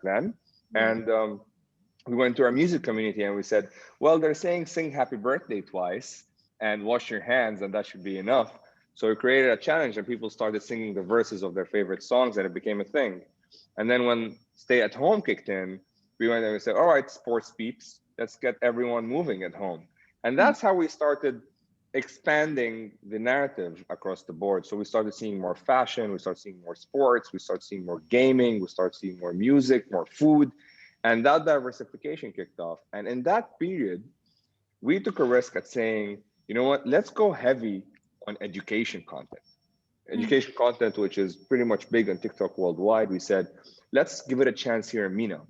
then. And we went to our music community and we said, well, they're saying sing happy birthday twice and wash your hands, and that should be enough. So we created a challenge and people started singing the verses of their favorite songs, and it became a thing. And then when stay at home kicked in, we went and we said, all right, sports peeps, let's get everyone moving at home. And that's how we started expanding the narrative across the board. So we started seeing more fashion, we started seeing more sports, we started seeing more gaming, we started seeing more music, more food, and that diversification kicked off. And in that period, we took a risk at saying, you know what, let's go heavy on education content. Education content, which is pretty much big on TikTok worldwide. We said, let's give it a chance here in MENA.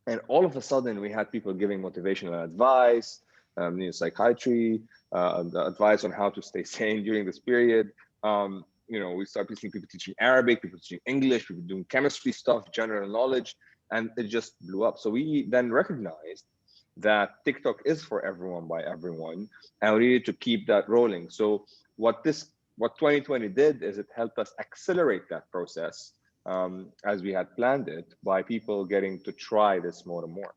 And all of a sudden, we had people giving motivational advice, psychiatry, advice on how to stay sane during this period. We started seeing people teaching Arabic, people teaching English, people doing chemistry stuff, general knowledge, and it just blew up. So we then recognized that TikTok is for everyone by everyone, and we needed to keep that rolling. So what 2020 did is it helped us accelerate that process as we had planned it, by people getting to try this more and more.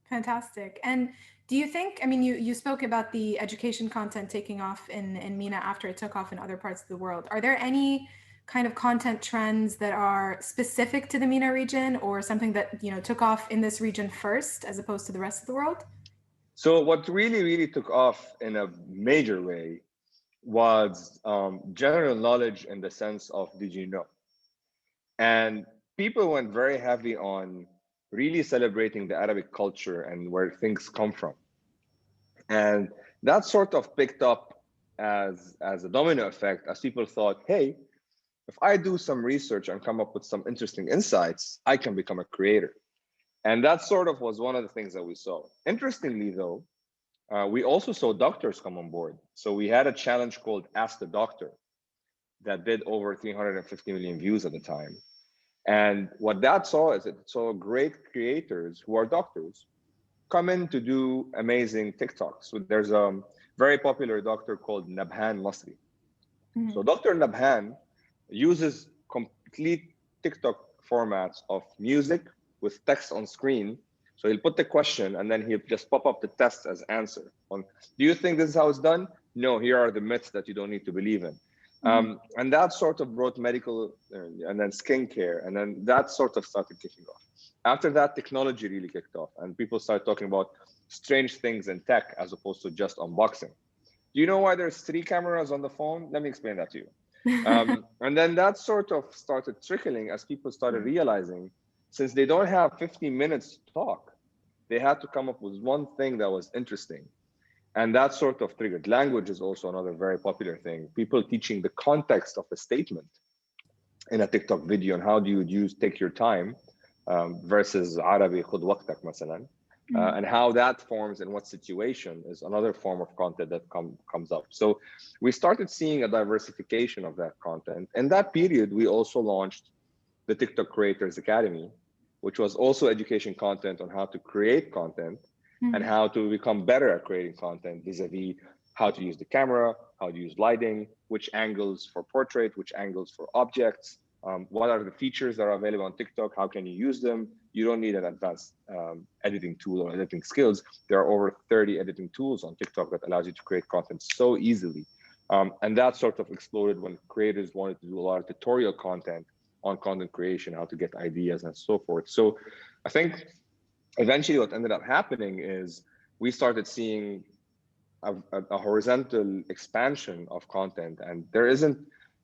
Fantastic. And do you think, I mean, you spoke about the education content taking off in MENA after it took off in other parts of the world. Are there any kind of content trends that are specific to the MENA region, or something that, took off in this region first as opposed to the rest of the world? So what really took off in a major way was general knowledge, in the sense of did you know? And people went very heavy on really celebrating the Arabic culture and where things come from. And that sort of picked up as a domino effect, as people thought, hey, if I do some research and come up with some interesting insights, I can become a creator. And that sort of was one of the things that we saw. Interestingly, though, we also saw doctors come on board. So we had a challenge called Ask the Doctor that did over 350 million views at the time. And what that saw is it saw great creators who are doctors come in to do amazing TikToks. So there's a very popular doctor called Nabhan Masri. So Dr. Nabhan uses complete TikTok formats of music with text on screen. So he'll put the question and then he'll just pop up the test as answer. Do you think this is how it's done? No, here are the myths that you don't need to believe in. And that sort of brought medical and then skincare, and then that sort of started kicking off. After that, technology really kicked off, and people started talking about strange things in tech as opposed to just unboxing. Do you know why there's 3 cameras on the phone? Let me explain that to you. And then that sort of started trickling as people started realizing, since they don't have 15 minutes to talk, they had to come up with one thing that was interesting. And that sort of triggered. Language is also another very popular thing. People teaching the context of a statement in a TikTok video, and how do you take your time versus Arabi khud waqtak masalan, and how that forms in what situation is another form of content that comes up. So we started seeing a diversification of that content. In that period, we also launched the TikTok Creators Academy, which was also education content on how to create content and how to become better at creating content vis-a-vis how to use the camera, how to use lighting, which angles for portrait, which angles for objects, what are the features that are available on TikTok, how can you use them? You don't need an advanced editing tool or editing skills. There are over 30 editing tools on TikTok that allows you to create content so easily. And that sort of exploded when creators wanted to do a lot of tutorial content on content creation, how to get ideas and so forth. So I think eventually what ended up happening is we started seeing a horizontal expansion of content. And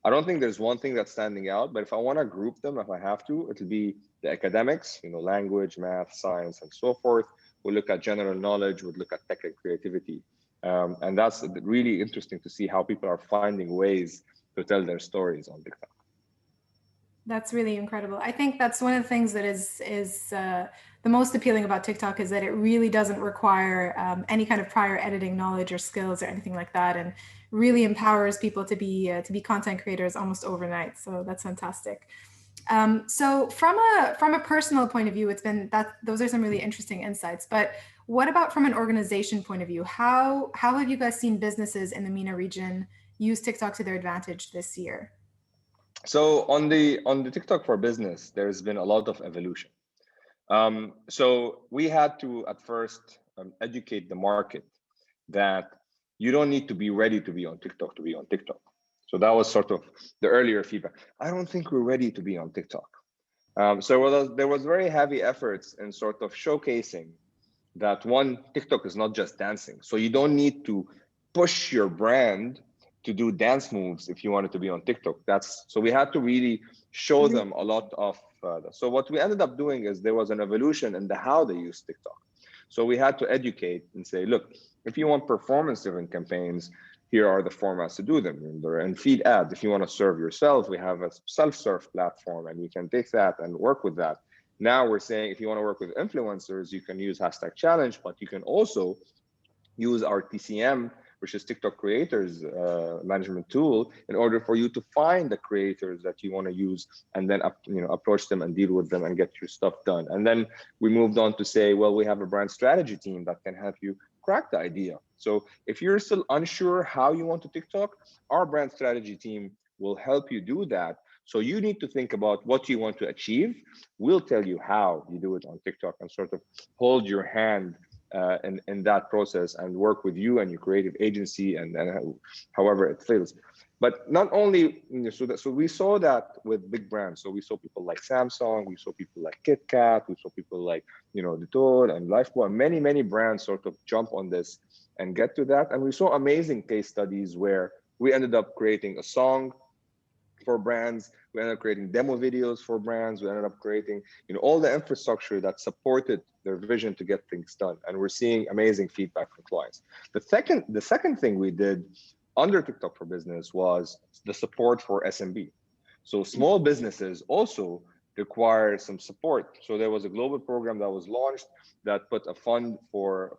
I don't think there's one thing that's standing out, but if I want to group them, if I have to, it'll be the academics, language, math, science, and so forth. We'll look at general knowledge, we'll look at tech and creativity. And that's really interesting to see how people are finding ways to tell their stories on TikTok. That's really incredible. I think that's one of the things that is the most appealing about TikTok, is that it really doesn't require any kind of prior editing knowledge or skills or anything like that, and really empowers people to be content creators almost overnight. So that's fantastic. So from a personal point of view, those are some really interesting insights. But what about from an organization point of view? How have you guys seen businesses in the MENA region use TikTok to their advantage this year? So on the TikTok for business, there's been a lot of evolution. So we had to at first educate the market that you don't need to be ready to be on TikTok to be on TikTok. So that was sort of the earlier feedback. I don't think we're ready to be on TikTok. So there was very heavy efforts in sort of showcasing that one, TikTok is not just dancing. So you don't need to push your brand to do dance moves if you wanted to be on TikTok. So we had to really show them a lot of that. So what we ended up doing is there was an evolution in the how they use TikTok. So we had to educate and say, look, if you want performance-driven campaigns, here are the formats to do them. And feed ads. If you want to serve yourself, we have a self-serve platform, and you can take that and work with that. Now we're saying if you want to work with influencers, you can use #challenge, but you can also use our TCM, which is TikTok creators management tool, in order for you to find the creators that you want to use and then approach them and deal with them and get your stuff done. And then we moved on to say, well, we have a brand strategy team that can help you crack the idea. So if you're still unsure how you want to TikTok, our brand strategy team will help you do that. So you need to think about what you want to achieve. We'll tell you how you do it on TikTok and sort of hold your hand in that process and work with you and your creative agency and however it feels. But not only, so we saw that with big brands. So we saw people like Samsung, we saw people like KitKat, we saw people like, Dettol and Lifebuoy, many brands sort of jump on this and get to that. And we saw amazing case studies where we ended up creating a song for brands. We ended up creating demo videos for brands. We ended up creating, all the infrastructure that supported their vision to get things done. And we're seeing amazing feedback from clients. The second thing we did under TikTok for Business was the support for SMB. So small businesses also require some support. So there was a global program that was launched that put a fund for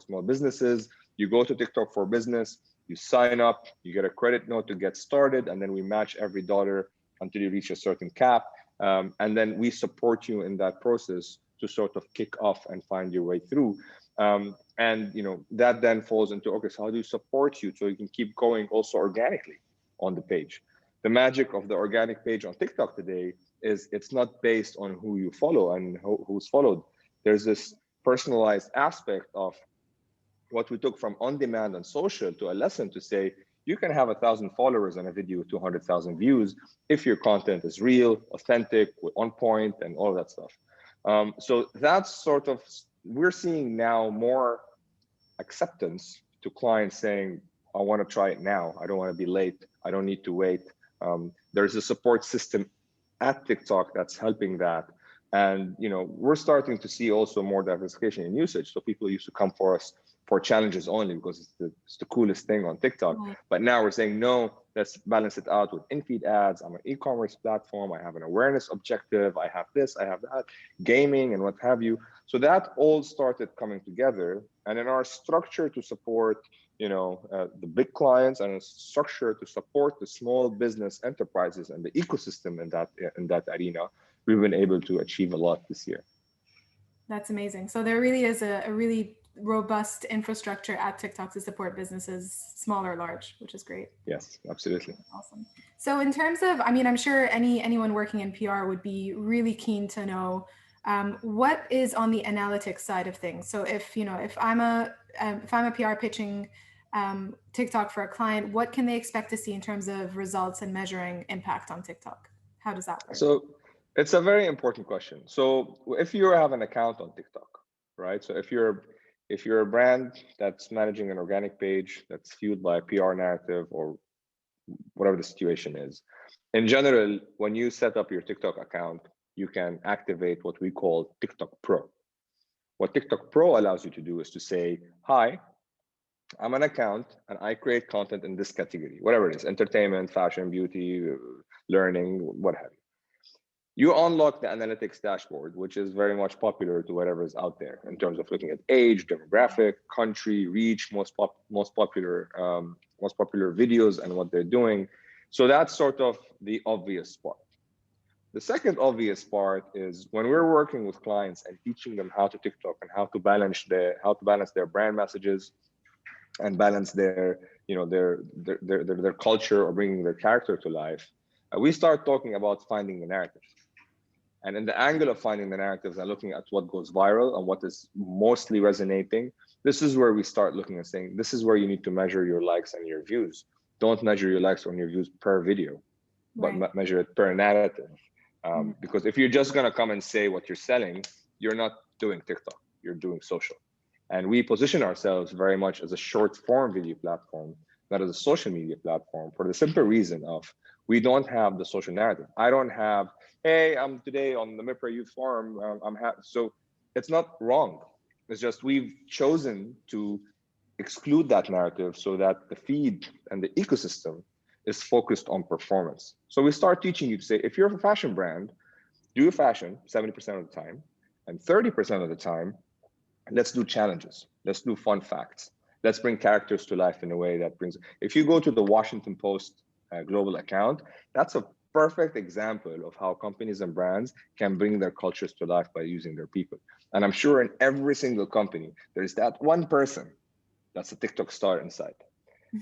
small businesses. You go to TikTok for Business, you sign up, you get a credit note to get started, and then we match every dollar until you reach a certain cap. And then we support you in that process to sort of kick off and find your way through. And that then falls into, okay, so how do you support you so you can keep going also organically on the page? The magic of the organic page on TikTok today is it's not based on who you follow and who's followed. There's this personalized aspect of what we took from on-demand and social to a lesson to say, you can have 1,000 followers on a video with 200,000 views if your content is real, authentic, on point, and all that stuff. So that's sort of, we're seeing now more acceptance to clients saying, I want to try it now. I don't want to be late. I don't need to wait. There's a support system at TikTok that's helping that. And we're starting to see also more diversification in usage. So people used to come for us for challenges only because it's the coolest thing on TikTok. Mm-hmm. But now we're saying, no, let's balance it out with in-feed ads. I'm an e-commerce platform. I have an awareness objective. I have this, I have that, gaming and what have you. So that all started coming together. And in our structure to support, the big clients and a structure to support the small business enterprises and the ecosystem in that arena, we've been able to achieve a lot this year. That's amazing. So there really is a really robust infrastructure at TikTok to support businesses, small or large, which is great. Yes, absolutely. Awesome. So in terms of, I'm sure anyone working in PR would be really keen to know what is on the analytics side of things. So if I'm a PR pitching TikTok for a client, what can they expect to see in terms of results and measuring impact on TikTok? How does that work? So it's a very important question. So if you have an account on TikTok, right? So if you're a brand that's managing an organic page that's fueled by a PR narrative or whatever the situation is, in general, when you set up your TikTok account, you can activate what we call TikTok Pro. What TikTok Pro allows you to do is to say, hi, I'm an account and I create content in this category, whatever it is, entertainment, fashion, beauty, learning, what have you. You unlock the analytics dashboard, which is very much popular to whatever is out there in terms of looking at age, demographic, country, reach, most popular videos and what they're doing. So that's sort of the obvious part. The second obvious part is when we're working with clients and teaching them how to TikTok and how to balance their brand messages and balance their culture or bringing their character to life, we start talking about finding the narrative. And in the angle of finding the narratives and looking at what goes viral and what is mostly resonating, this is where we start looking and saying, this is where you need to measure your likes and your views. Don't measure your likes or your views per video, but Right. measure it per narrative. Mhm. Because if you're just going to come and say what you're selling, you're not doing TikTok, you're doing social. And we position ourselves very much as a short form video platform, not as a social media platform, for the simple reason of we don't have the social narrative. I don't have, hey, I'm today on the MEPRA Youth Forum. So it's not wrong. It's just we've chosen to exclude that narrative so that the feed and the ecosystem is focused on performance. So we start teaching you to say, if you're a fashion brand, do fashion 70% of the time, and 30% of the time, let's do challenges. Let's do fun facts. Let's bring characters to life in a way that brings. If you go to the Washington Post global account, that's a perfect example of how companies and brands can bring their cultures to life by using their people. And I'm sure in every single company, there's that one person that's a TikTok star inside.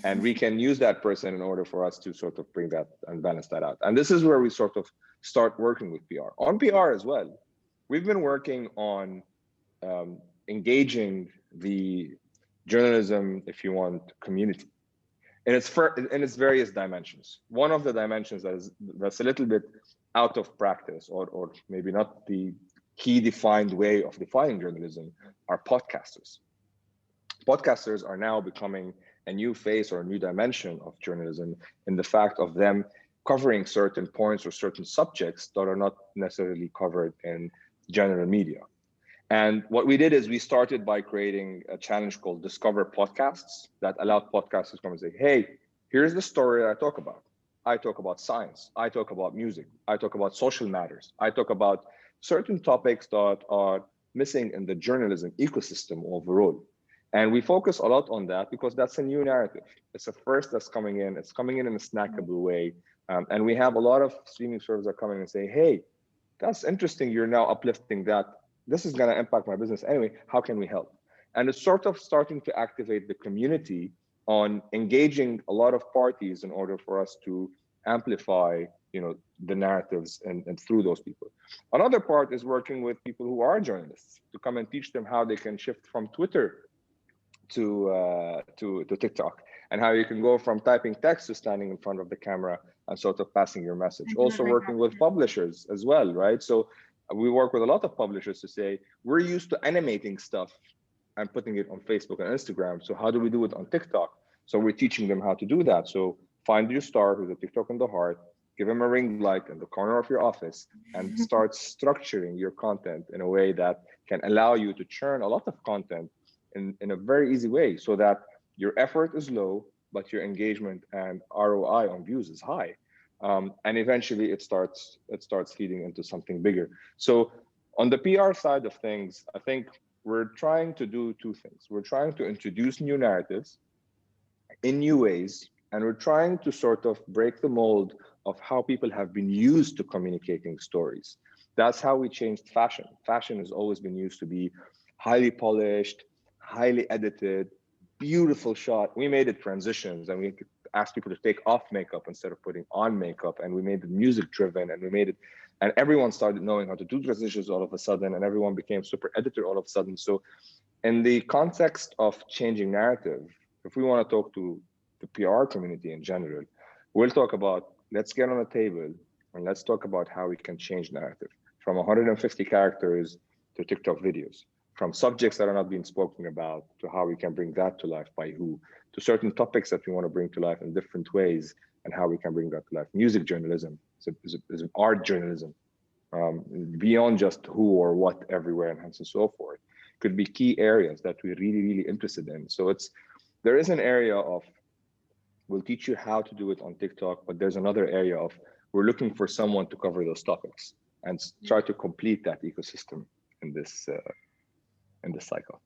And we can use that person in order for us to sort of bring that and balance that out. And this is where we sort of start working with PR. On PR as well, we've been working on engaging the journalism, if you want, community in its various dimensions. One of the dimensions that's a little bit out of practice, or maybe not the key defined way of defining journalism, are podcasters. Podcasters are now becoming a new face or a new dimension of journalism in the fact of them covering certain points or certain subjects that are not necessarily covered in general media. And what we did is we started by creating a challenge called Discover Podcasts that allowed podcasters to come and say, hey, here's the story I talk about. I talk about science. I talk about music. I talk about social matters. I talk about certain topics that are missing in the journalism ecosystem overall. And we focus a lot on that because that's a new narrative. It's a first that's coming in. It's coming in a snackable way. And we have a lot of streaming services that are coming and say, hey, that's interesting. You're now uplifting that. This is going to impact my business anyway. How can we help? And it's sort of starting to activate the community on engaging a lot of parties in order for us to amplify, the narratives and through those people. Another part is working with people who are journalists to come and teach them how they can shift from Twitter to TikTok, and how you can go from typing text to standing in front of the camera and sort of passing your message. Also working with publishers as well, right? So we work with a lot of publishers to say, we're used to animating stuff and putting it on Facebook and Instagram. So how do we do it on TikTok? So we're teaching them how to do that. So find your star who's a TikTok in the heart, give him a ring light in the corner of your office, and start structuring your content in a way that can allow you to churn a lot of content in a very easy way, so that your effort is low, but your engagement and ROI on views is high. And eventually it starts feeding into something bigger. So on the PR side of things, I think we're trying to do two things. We're trying to introduce new narratives in new ways, and we're trying to sort of break the mold of how people have been used to communicating stories. That's how we changed fashion. Fashion has always been used to be highly polished, highly edited, beautiful shot. We made it transitions, and we asked people to take off makeup instead of putting on makeup, and we made it music driven, and we made it, and everyone started knowing how to do transitions all of a sudden, and everyone became super editor all of a sudden. So in the context of changing narrative, if we want to talk to the PR community in general, we'll talk about, let's get on a table and let's talk about how we can change narrative from 150 characters to TikTok videos, from subjects that are not being spoken about to how we can bring that to life by who, to certain topics that we want to bring to life in different ways and how we can bring that to life. Music journalism is an art journalism, beyond just who or what everywhere and so forth. Could be key areas that we're really, really interested in. So there is an area of, we'll teach you how to do it on TikTok, but there's another area of, we're looking for someone to cover those topics and try to complete that ecosystem in this cycle.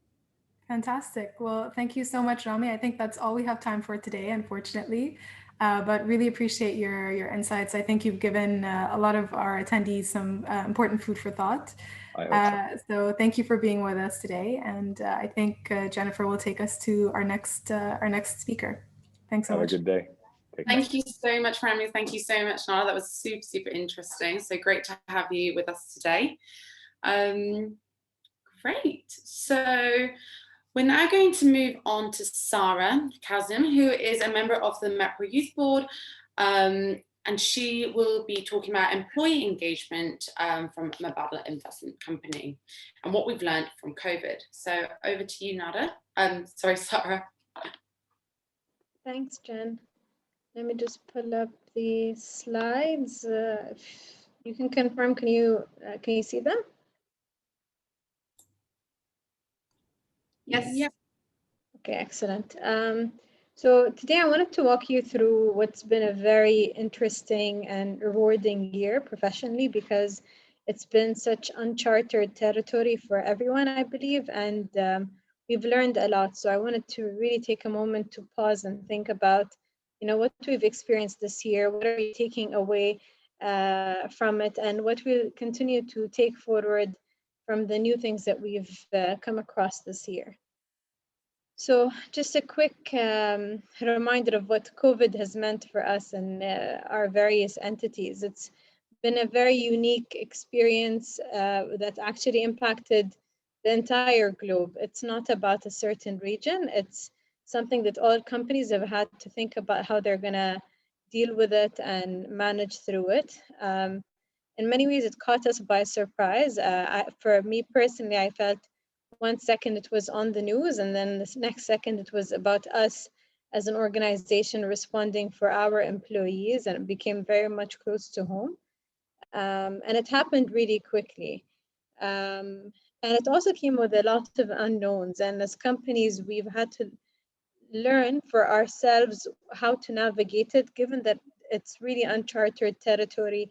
Fantastic. Well, thank you so much, Rami. I think that's all we have time for today, unfortunately. But really appreciate your insights. I think you've given a lot of our attendees some important food for thought. I hope so thank you for being with us today. And I think Jennifer will take us to our next speaker. Thanks so much. Have a good day. Thank you so much, Rami. Thank you so much, Nala. That was super, super interesting. So great to have you with us today. Great. So we're now going to move on to Sarah Kazim, who is a member of the MEPRA Youth Board, and she will be talking about employee engagement from Mubadala Investment Company and what we've learned from COVID. So over to you, Nada. Sorry, Sarah. Thanks, Jen. Let me just pull up the slides. If you can confirm, can you see them? Yes. Yeah. Okay, excellent. So today I wanted to walk you through what's been a very interesting and rewarding year professionally, because it's been such uncharted territory for everyone, I believe, and we've learned a lot. So I wanted to really take a moment to pause and think about, what we've experienced this year, what are we taking away from it, and what we'll continue to take forward from the new things that we've come across this year. So just a quick reminder of what COVID has meant for us and our various entities. It's been a very unique experience that actually impacted the entire globe. It's not about a certain region. It's something that all companies have had to think about how they're going to deal with it and manage through it. In many ways, it caught us by surprise. For me personally, I felt 1 second it was on the news, and then the next second it was about us as an organization responding for our employees, and it became very much close to home. And it happened really quickly. And it also came with a lot of unknowns. And as companies, we've had to learn for ourselves how to navigate it, given that it's really uncharted territory.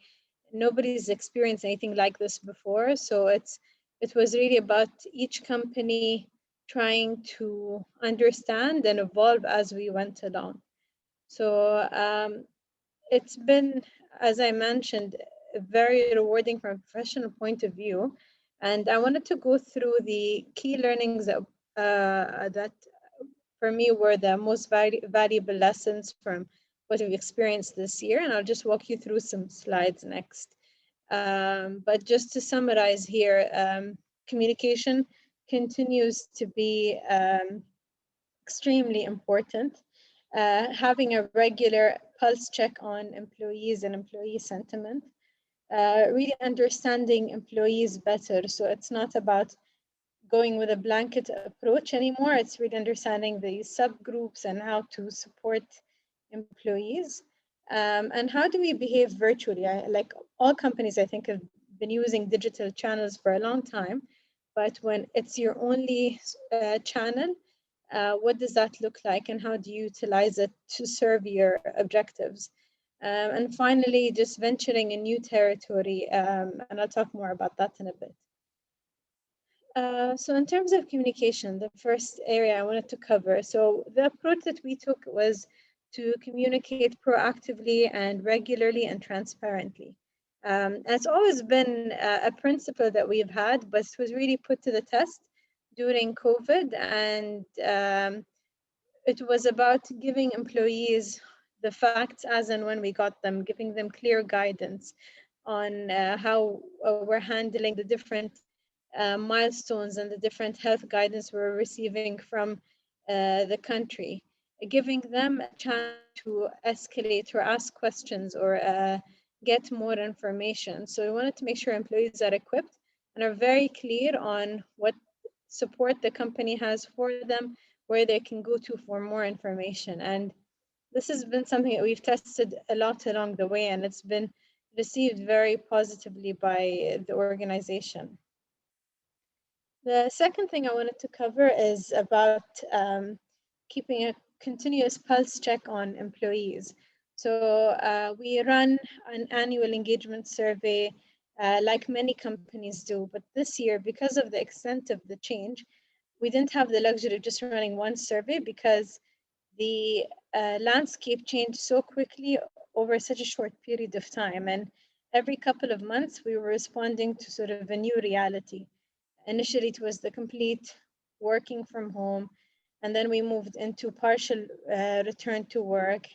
Nobody's experienced anything like this before. So it was really about each company trying to understand and evolve as we went along. So it's been, as I mentioned, very rewarding from a professional point of view. And I wanted to go through the key learnings that for me were the most valuable lessons from what we've experienced this year. And I'll just walk you through some slides next. But just to summarize here, communication continues to be extremely important. Having a regular pulse check on employees and employee sentiment, really understanding employees better. So it's not about going with a blanket approach anymore. It's really understanding the subgroups and how to support employees. And how do we behave virtually? Like all companies, I think, have been using digital channels for a long time, but when it's your only channel, what does that look like, and how do you utilize it to serve your objectives? And finally, just venturing in new territory, and I'll talk more about that in a bit. So in terms of communication, the first area I wanted to cover, so the approach that we took was to communicate proactively and regularly and transparently. It's always been a principle that we've had, but it was really put to the test during COVID, and it was about giving employees the facts as and when we got them, giving them clear guidance on how we're handling the different milestones and the different health guidance we're receiving from the country, giving them a chance to escalate or ask questions or get more information. So we wanted to make sure employees are equipped and are very clear on what support the company has for them, where they can go to for more information. And this has been something that we've tested a lot along the way, and it's been received very positively by the organization. The second thing I wanted to cover is about keeping a continuous pulse check on employees. So we run an annual engagement survey like many companies do, but this year, because of the extent of the change, we didn't have the luxury of just running one survey because the landscape changed so quickly over such a short period of time. And every couple of months, we were responding to sort of a new reality. Initially, it was the complete working from home, and then we moved into partial return to work.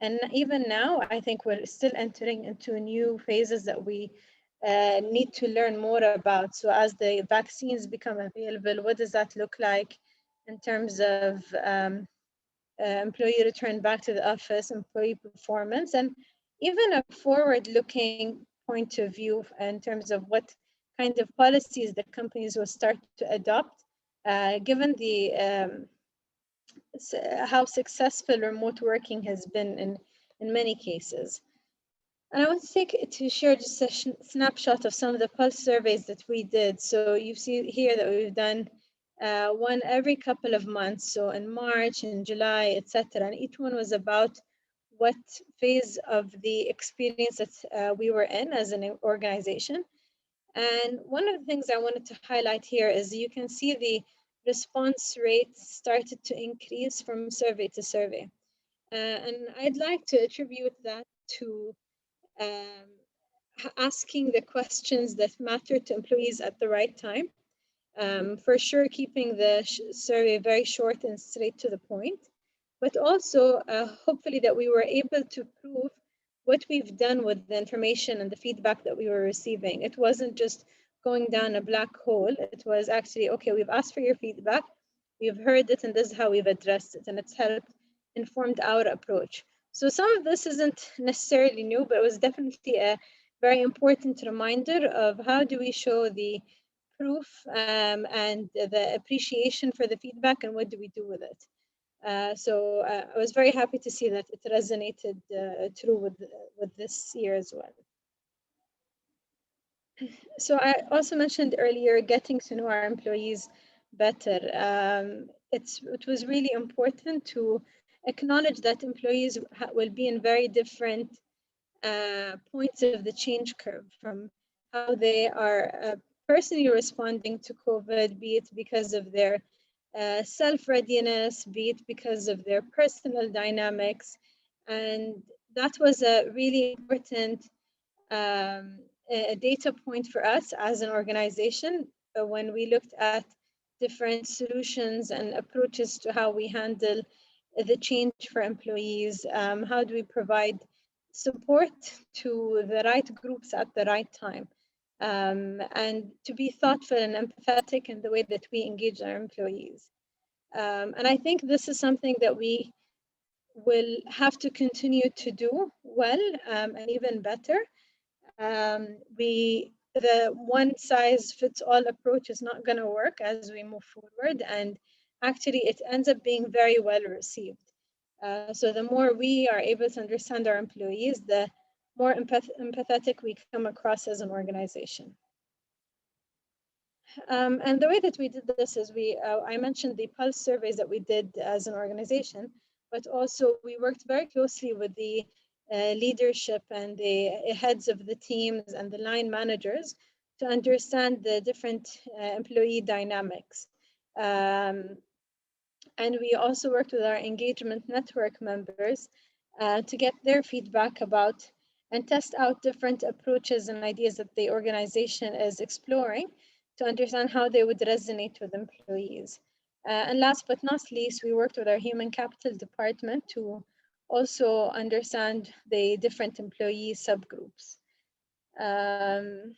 And even now, I think we're still entering into new phases that we need to learn more about. So as the vaccines become available, what does that look like in terms of employee return back to the office, employee performance, and even a forward-looking point of view in terms of what kind of policies the companies will start to adopt, given the how successful remote working has been in many cases. And I want to share just a snapshot of some of the pulse surveys that we did. So you see here that we've done one every couple of months. So in March, in July, etc. And each one was about what phase of the experience that we were in as an organization. And one of the things I wanted to highlight here is you can see the response rate started to increase from survey to survey. And I'd like to attribute that to asking the questions that matter to employees at the right time. For sure, keeping the survey very short and straight to the point, but also hopefully that we were able to prove what we've done with the information and the feedback that we were receiving. It wasn't just going down a black hole. It was actually, okay, we've asked for your feedback, we've heard it, and this is how we've addressed it, and it's helped informed our approach. So some of this isn't necessarily new, but it was definitely a very important reminder of how do we show the proof and the appreciation for the feedback, and what do we do with it. So I was very happy to see that it resonated through with this year as well. So I also mentioned earlier getting to know our employees better. It was really important to acknowledge that employees will be in very different points of the change curve, from how they are personally responding to COVID, be it because of their self-readiness, be it because of their personal dynamics. And that was a really important a data point for us as an organization when we looked at different solutions and approaches to how we handle the change for employees. How do we provide support to the right groups at the right time, and to be thoughtful and empathetic in the way that we engage our employees. And I think this is something that we will have to continue to do well, and even better. The one size fits all approach is not going to work as we move forward, and actually it ends up being very well received. So the more we are able to understand our employees, the more empathetic we come across as an organization. And the way that we did this is I mentioned the pulse surveys that we did as an organization, but also we worked very closely with the leadership and the heads of the teams and the line managers to understand the different employee dynamics. And we also worked with our engagement network members to get their feedback about and test out different approaches and ideas that the organization is exploring to understand how they would resonate with employees. And last but not least, we worked with our human capital department to also understand the different employee subgroups. And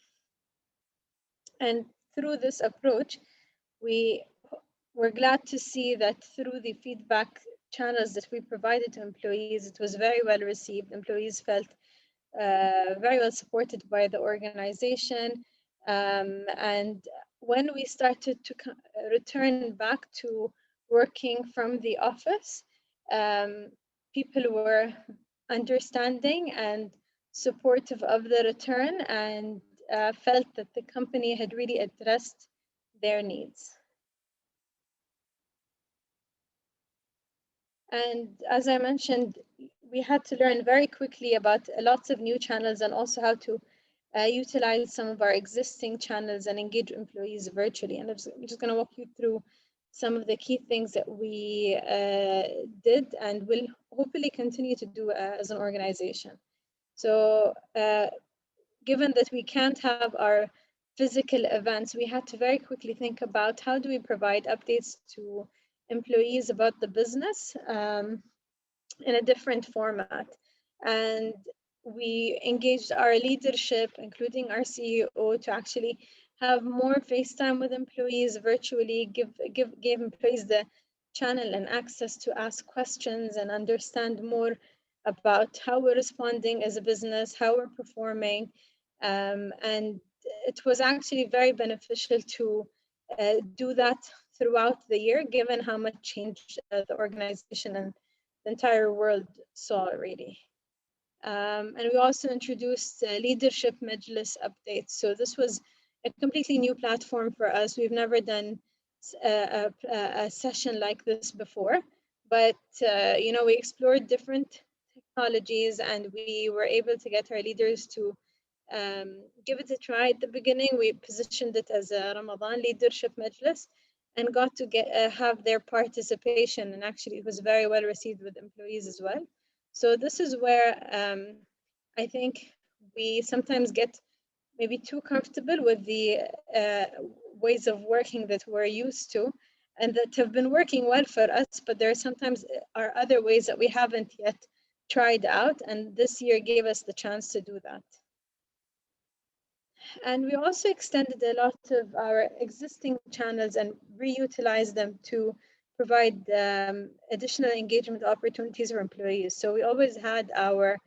through this approach, we're glad to see that through the feedback channels that we provided to employees, it was very well received. Employees felt very well supported by the organization. And when we started to return back to working from the office, people were understanding and supportive of the return, and felt that the company had really addressed their needs. And as I mentioned, we had to learn very quickly about lots of new channels, and also how to utilize some of our existing channels and engage employees virtually. And I'm just going to walk you through some of the key things that we did and will hopefully continue to do as an organization. So given that we can't have our physical events, we had to very quickly think about how do we provide updates to employees about the business. in a different format. And we engaged our leadership, including our CEO, to actually have more FaceTime with employees virtually, give employees the channel and access to ask questions and understand more about how we're responding as a business, how we're performing. And it was actually very beneficial to do that throughout the year, given how much change the organization and the entire world saw really. And we also introduced leadership Majlis updates. So this was a completely new platform for us. We've never done a session like this before, but you know, we explored different technologies and we were able to get our leaders to give it a try. At the beginning, we positioned it as a Ramadan leadership Majlis and got to have their participation, and actually it was very well received with employees as well. So this is where I think we sometimes get maybe too comfortable with the ways of working that we're used to and that have been working well for us, but there sometimes are other ways that we haven't yet tried out, and this year gave us the chance to do that. And we also extended a lot of our existing channels and reutilized them to provide additional engagement opportunities for employees. So we always had our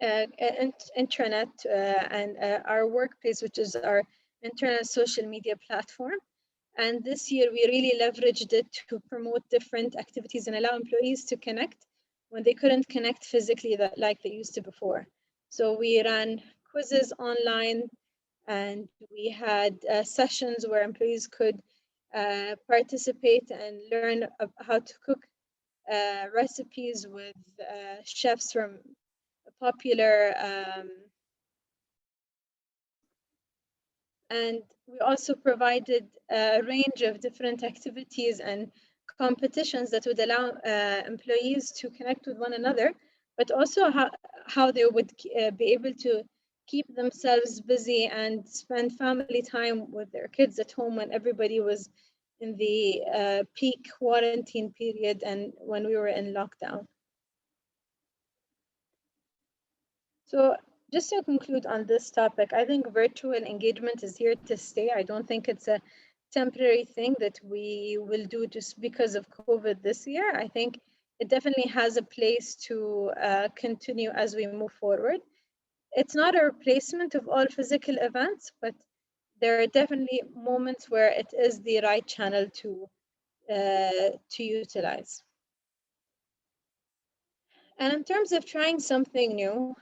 intranet and our workplace, which is our internal social media platform. And this year we really leveraged it to promote different activities and allow employees to connect when they couldn't connect physically like they used to before. So we ran quizzes online, and we had sessions where employees could participate and learn how to cook recipes with chefs from popular and we also provided a range of different activities and competitions that would allow employees to connect with one another, but also how they would be able to keep themselves busy and spend family time with their kids at home when everybody was in the peak quarantine period and when we were in lockdown. So just to conclude on this topic, I think virtual engagement is here to stay. I don't think it's a temporary thing that we will do just because of COVID this year. I think it definitely has a place to continue as we move forward. It's not a replacement of all physical events, but there are definitely moments where it is the right channel to utilize. And in terms of trying something new,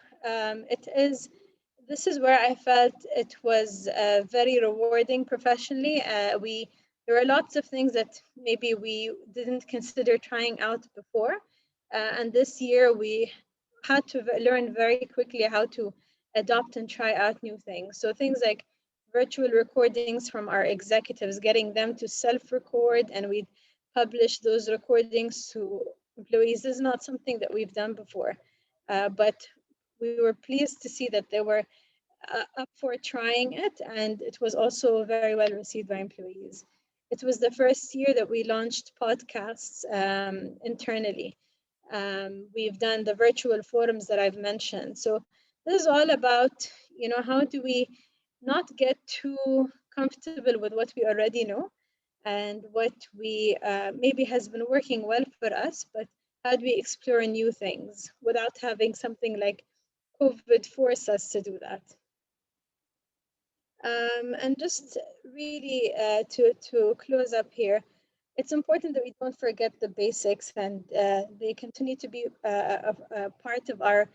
this is where I felt it was very rewarding professionally. There were lots of things that maybe we didn't consider trying out before. And this year we had to learn very quickly how to adopt and try out new things. So things like virtual recordings from our executives, getting them to self-record, and we'd publish those recordings to employees is not something that we've done before, but we were pleased to see that they were up for trying it, and it was also very well received by employees. It was the first year that we launched podcasts internally. We've done the virtual forums that I've mentioned. So this is all about, you know, how do we not get too comfortable with what we already know and what we maybe has been working well for us, but how do we explore new things without having something like COVID force us to do that? And just really to close up here, it's important that we don't forget the basics, and they continue to be a part of our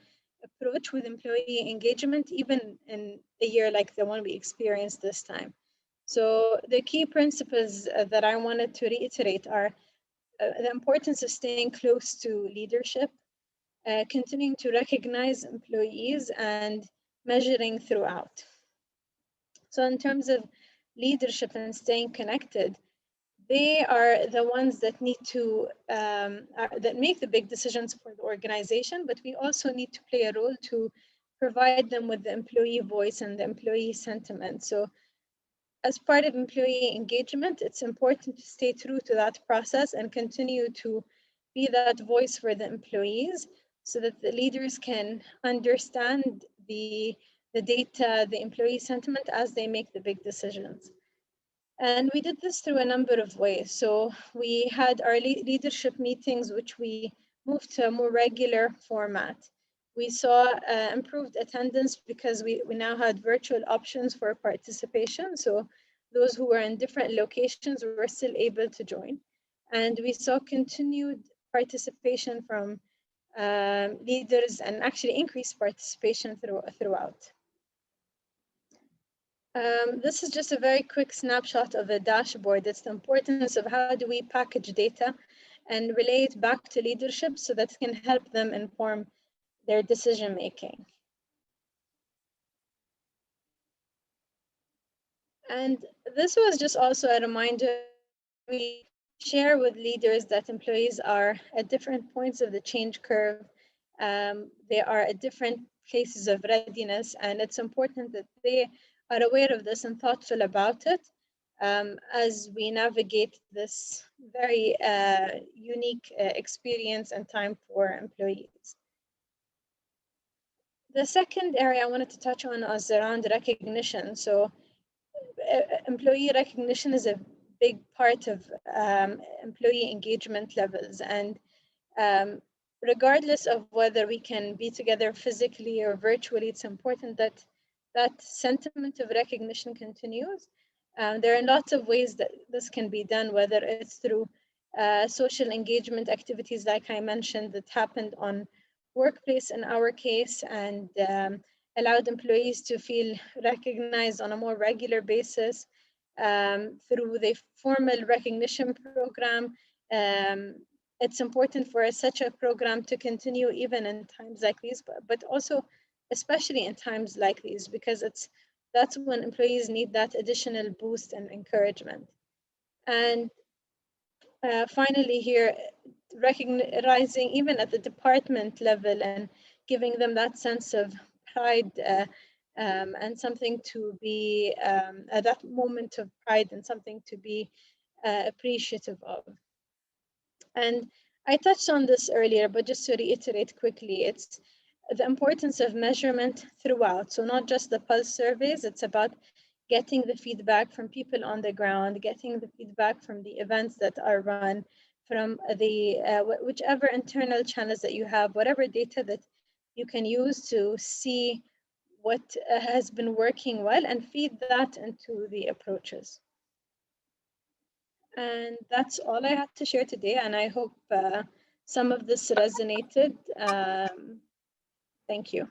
approach with employee engagement, even in a year like the one we experienced this time. So the key principles that I wanted to reiterate are the importance of staying close to leadership, continuing to recognize employees, and measuring throughout. So in terms of leadership and staying connected, they are the ones that need to, that make the big decisions for the organization, but we also need to play a role to provide them with the employee voice and the employee sentiment. So as part of employee engagement, it's important to stay true to that process and continue to be that voice for the employees so that the leaders can understand the data, the employee sentiment as they make the big decisions. And we did this through a number of ways. So we had our leadership meetings, which we moved to a more regular format. We saw improved attendance because we now had virtual options for participation. So those who were in different locations were still able to join. And we saw continued participation from leaders and actually increased participation throughout. This is just a very quick snapshot of a dashboard. It's the importance of how do we package data and relay it back to leadership so that it can help them inform their decision making. And this was just also a reminder, we share with leaders that employees are at different points of the change curve. They are at different places of readiness, and it's important that they are aware of this and thoughtful about it as we navigate this very unique experience and time for employees. The second area I wanted to touch on is around recognition. So employee recognition is a big part of employee engagement levels. And regardless of whether we can be together physically or virtually, it's important that that sentiment of recognition continues. There are lots of ways that this can be done, whether it's through social engagement activities, like I mentioned, that happened on workplace in our case, and allowed employees to feel recognized on a more regular basis through the formal recognition program. It's important for such a program to continue even in times like these, but also especially in times like these, because that's when employees need that additional boost and encouragement. And finally here, recognizing even at the department level and giving them that sense of pride and something to be, that moment of pride and something to be appreciative of. And I touched on this earlier, but just to reiterate quickly, it's the importance of measurement throughout. So not just the pulse surveys, it's about getting the feedback from people on the ground, getting the feedback from the events that are run, from the whichever internal channels that you have, whatever data that you can use to see what has been working well and feed that into the approaches. And that's all I had to share today, and I hope some of this resonated. Thank you.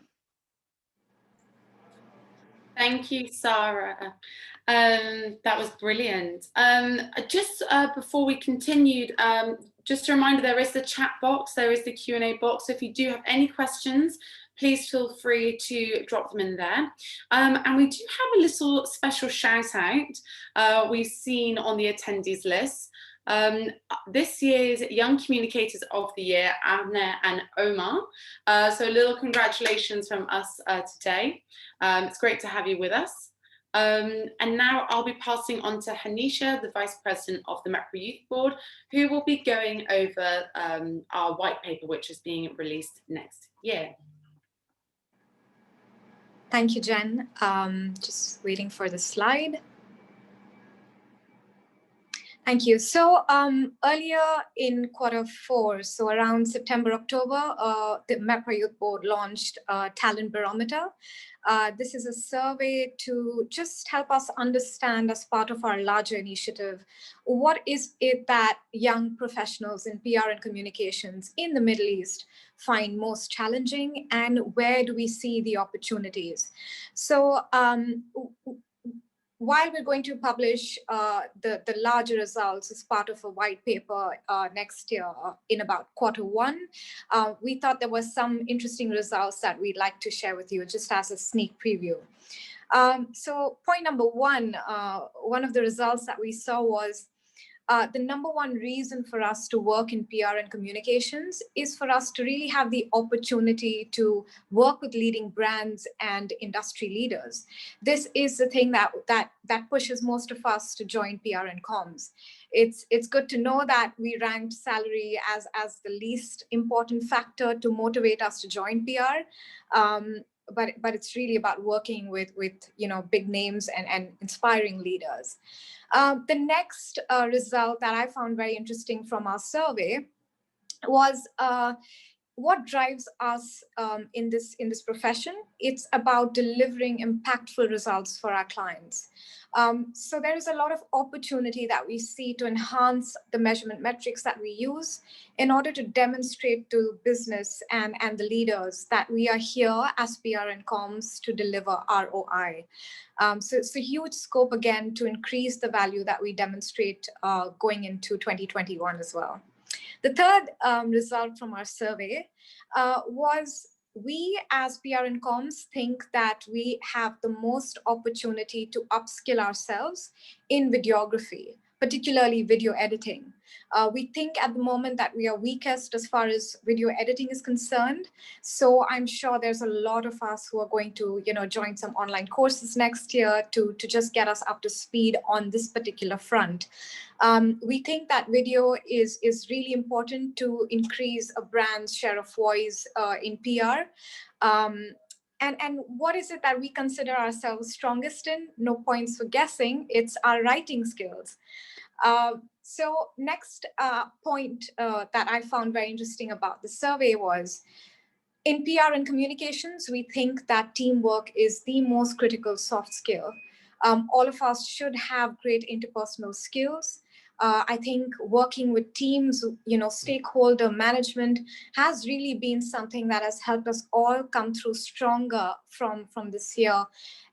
Thank you, Sarah. That was brilliant. Just before we continued, just a reminder, there is the chat box, there is the Q&A box. So if you do have any questions, please feel free to drop them in there. And we do have a little special shout out we've seen on the attendees list. This year's Young Communicators of the Year, Amna and Omar. So a little congratulations from us today. It's great to have you with us. And now I'll be passing on to Hanisha, the Vice President of the MEPRA Youth Board, who will be going over our white paper, which is being released next year. Thank you, Jen. Just waiting for the slide. Thank you. So earlier in Q4, so around September, October, the MEPRA Youth Board launched Talent Barometer. This is a survey to just help us understand, as part of our larger initiative, what is it that young professionals in PR and communications in the Middle East find most challenging, and where do we see the opportunities? So while we're going to publish the larger results as part of a white paper next year in about Q1, we thought there was some interesting results that we'd like to share with you just as a sneak preview. So point number one, one of the results that we saw was the number one reason for us to work in PR and communications is for us to really have the opportunity to work with leading brands and industry leaders. This is the thing that pushes most of us to join PR and comms. It's good to know that we ranked salary as the least important factor to motivate us to join PR. But it's really about working with big names and inspiring leaders. The next result that I found very interesting from our survey was what drives us in this profession. It's about delivering impactful results for our clients. So there is a lot of opportunity that we see to enhance the measurement metrics that we use in order to demonstrate to business and the leaders that we are here as PR and comms to deliver ROI. So it's a huge scope, again, to increase the value that we demonstrate going into 2021 as well. The third result from our survey was we as PR and comms think that we have the most opportunity to upskill ourselves in videography, particularly video editing. We think at the moment that we are weakest as far as video editing is concerned. So I'm sure there's a lot of us who are going to, join some online courses next year to just get us up to speed on this particular front. We think that video is really important to increase a brand's share of voice in PR. And what is it that we consider ourselves strongest in? No points for guessing. It's our writing skills. So next point that I found very interesting about the survey was, in PR and communications, we think that teamwork is the most critical soft skill. All of us should have great interpersonal skills. I think working with teams, stakeholder management has really been something that has helped us all come through stronger from this year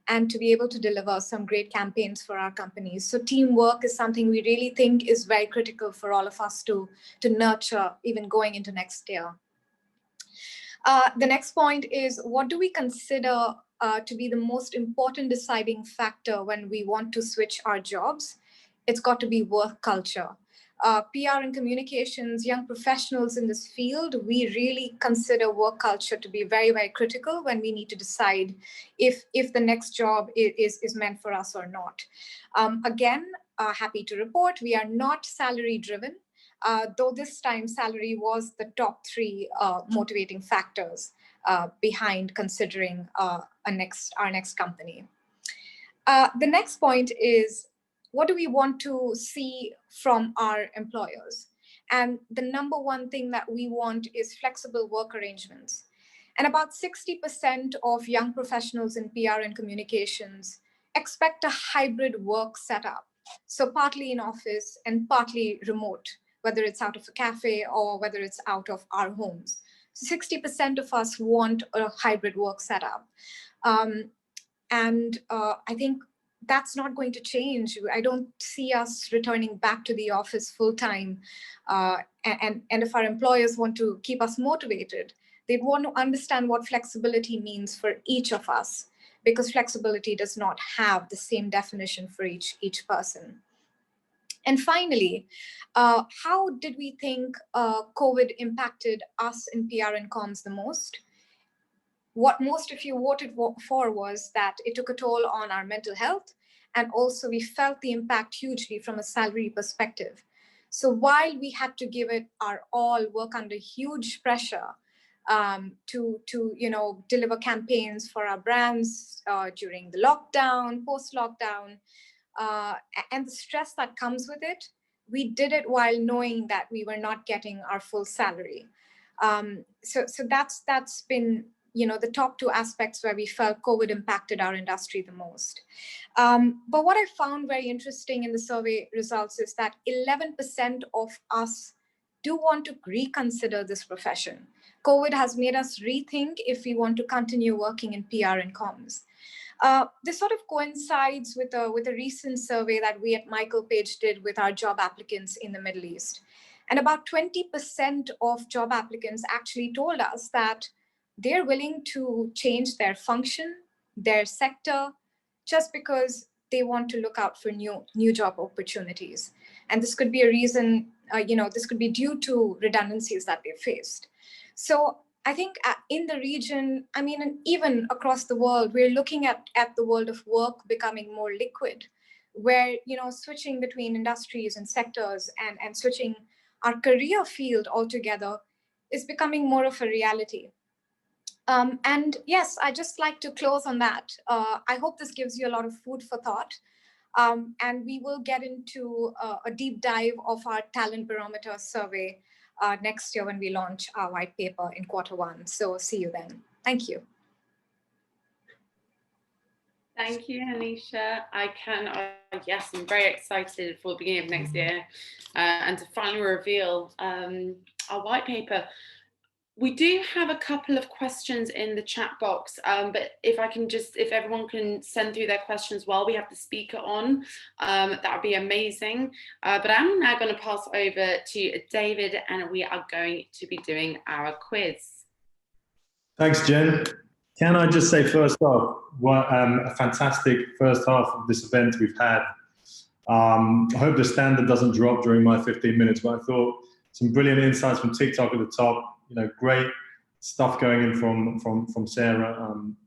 and to be able to deliver some great campaigns for our companies. So teamwork is something we really think is very critical for all of us to nurture even going into next year. The next point is, what do we consider to be the most important deciding factor when we want to switch our jobs? It's got to be work culture. PR and communications, young professionals in this field, we really consider work culture to be very, very critical when we need to decide if the next job is meant for us or not. Again, happy to report, we are not salary driven, though this time salary was the top 3 motivating factors behind considering our next company. The next point is, what do we want to see from our employers? And the number one thing that we want is flexible work arrangements. And about 60% of young professionals in PR and communications expect a hybrid work setup. So partly in office and partly remote, whether it's out of a cafe or whether it's out of our homes. So 60% of us want a hybrid work setup. And I think that's not going to change. I don't see us returning back to the office full time. And if our employers want to keep us motivated, they'd want to understand what flexibility means for each of us, because flexibility does not have the same definition for each person. And finally, how did we think COVID impacted us in PR and comms the most? What most of you voted for was that it took a toll on our mental health, and also we felt the impact hugely from a salary perspective. So while we had to give it our all, work under huge pressure to deliver campaigns for our brands during the lockdown, post-lockdown, and the stress that comes with it, we did it while knowing that we were not getting our full salary. So that's been the top 2 aspects where we felt COVID impacted our industry the most. But what I found very interesting in the survey results is that 11% of us do want to reconsider this profession. COVID has made us rethink if we want to continue working in PR and comms. This sort of coincides with a recent survey that we at Michael Page did with our job applicants in the Middle East. And about 20% of job applicants actually told us that they're willing to change their function, their sector, just because they want to look out for new job opportunities. And this could be a reason, this could be due to redundancies that they faced. So I think in the region, I mean, and even across the world, we're looking at the world of work becoming more liquid, where, switching between industries and sectors and switching our career field altogether is becoming more of a reality. And yes, I just like to close on that. I hope this gives you a lot of food for thought. And we will get into a deep dive of our Talent Barometer survey next year when we launch our white paper in Q1. So see you then. Thank you. Thank you, Hanisha. Yes, I'm very excited for the beginning of next year and to finally reveal our white paper. We do have a couple of questions in the chat box, but if everyone can send through their questions while we have the speaker on, that would be amazing. But I'm now going to pass over to David, and we are going to be doing our quiz. Thanks, Jen. Can I just say first off, what a fantastic first half of this event we've had. I hope the standard doesn't drop during my 15 minutes, but I thought some brilliant insights from TikTok at the top. Great stuff going in from Sarah,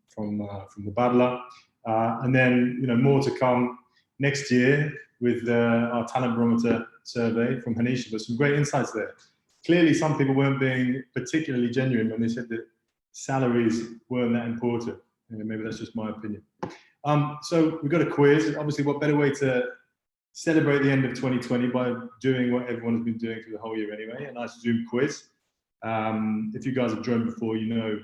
from the Badla, and then more to come next year with our Talent Barometer survey from Hanisha. But some great insights there. Clearly, some people weren't being particularly genuine when they said that salaries weren't that important. Maybe that's just my opinion. So we've got a quiz. Obviously, what better way to celebrate the end of 2020 by doing what everyone has been doing through the whole year anyway, a nice Zoom quiz. If you guys have joined before, you know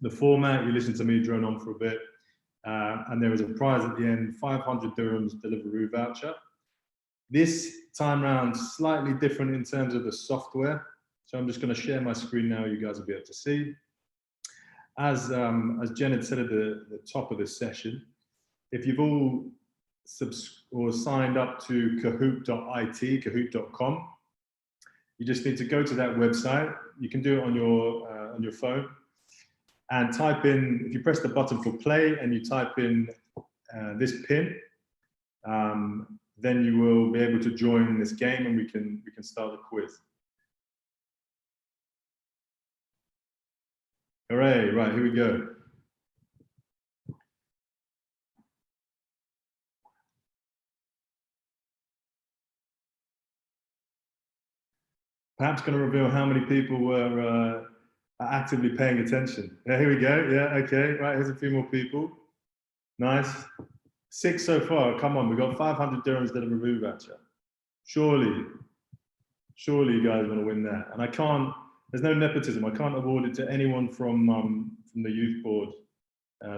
the format. You listen to me drone on for a bit, and there is a prize at the end, 500 dirhams Deliveroo voucher. This time round, slightly different in terms of the software. So I'm just going to share my screen now. You guys will be able to see. As Jen had said at the top of this session, if you've all signed up to kahoot.it, kahoot.com, you just need to go to that website. You can do it on your phone and type in, if you press the button for play and you type in this pin, then you will be able to join this game and we can start the quiz. Hooray, right, here we go. Perhaps going to reveal how many people were actively paying attention. Yeah, here we go. Yeah, okay. Right, here's a few more people. Nice. 6 so far. Come on, we've got 500 dirhams Deliveroo voucher. Surely you guys want to win that. And I can't. There's no nepotism. I can't award it to anyone from the youth board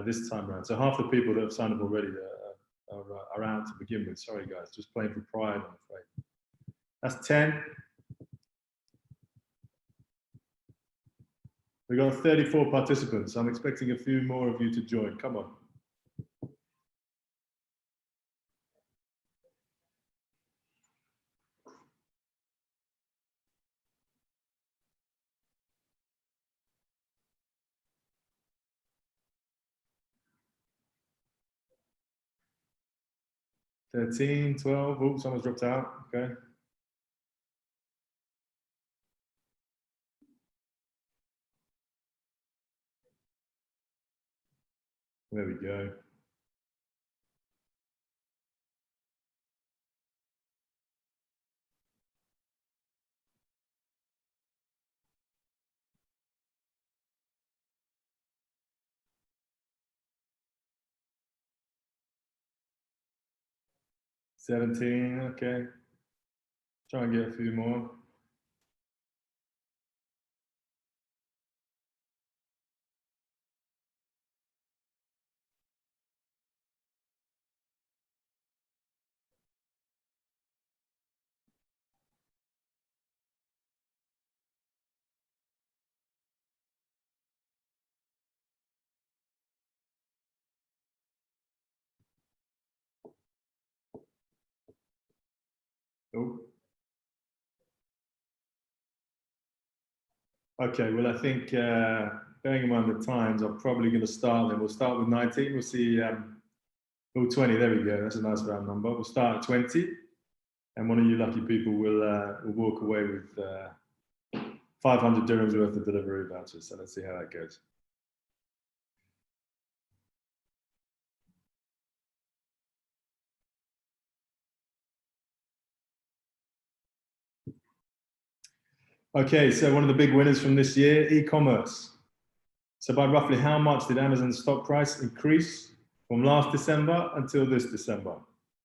this time around. So half the people that have signed up already are out to begin with. Sorry, guys. Just playing for pride, I'm afraid. That's 10. We've got 34 participants. I'm expecting a few more of you to join. Come on. $13, $12. Oh, someone's dropped out. Okay. There we go. $17, okay. Try and get a few more. Oh. Okay, well, I think bearing in mind the times, I'm probably going to start then. We'll start with 19. We'll see Oh, 20, there we go. That's a nice round number. We'll start at 20, and one of you lucky people will walk away with 500 dirhams worth of delivery vouchers. So let's see how that goes. Okay, so one of the big winners from this year, e-commerce. So by roughly how much did Amazon's stock price increase from last December until this December?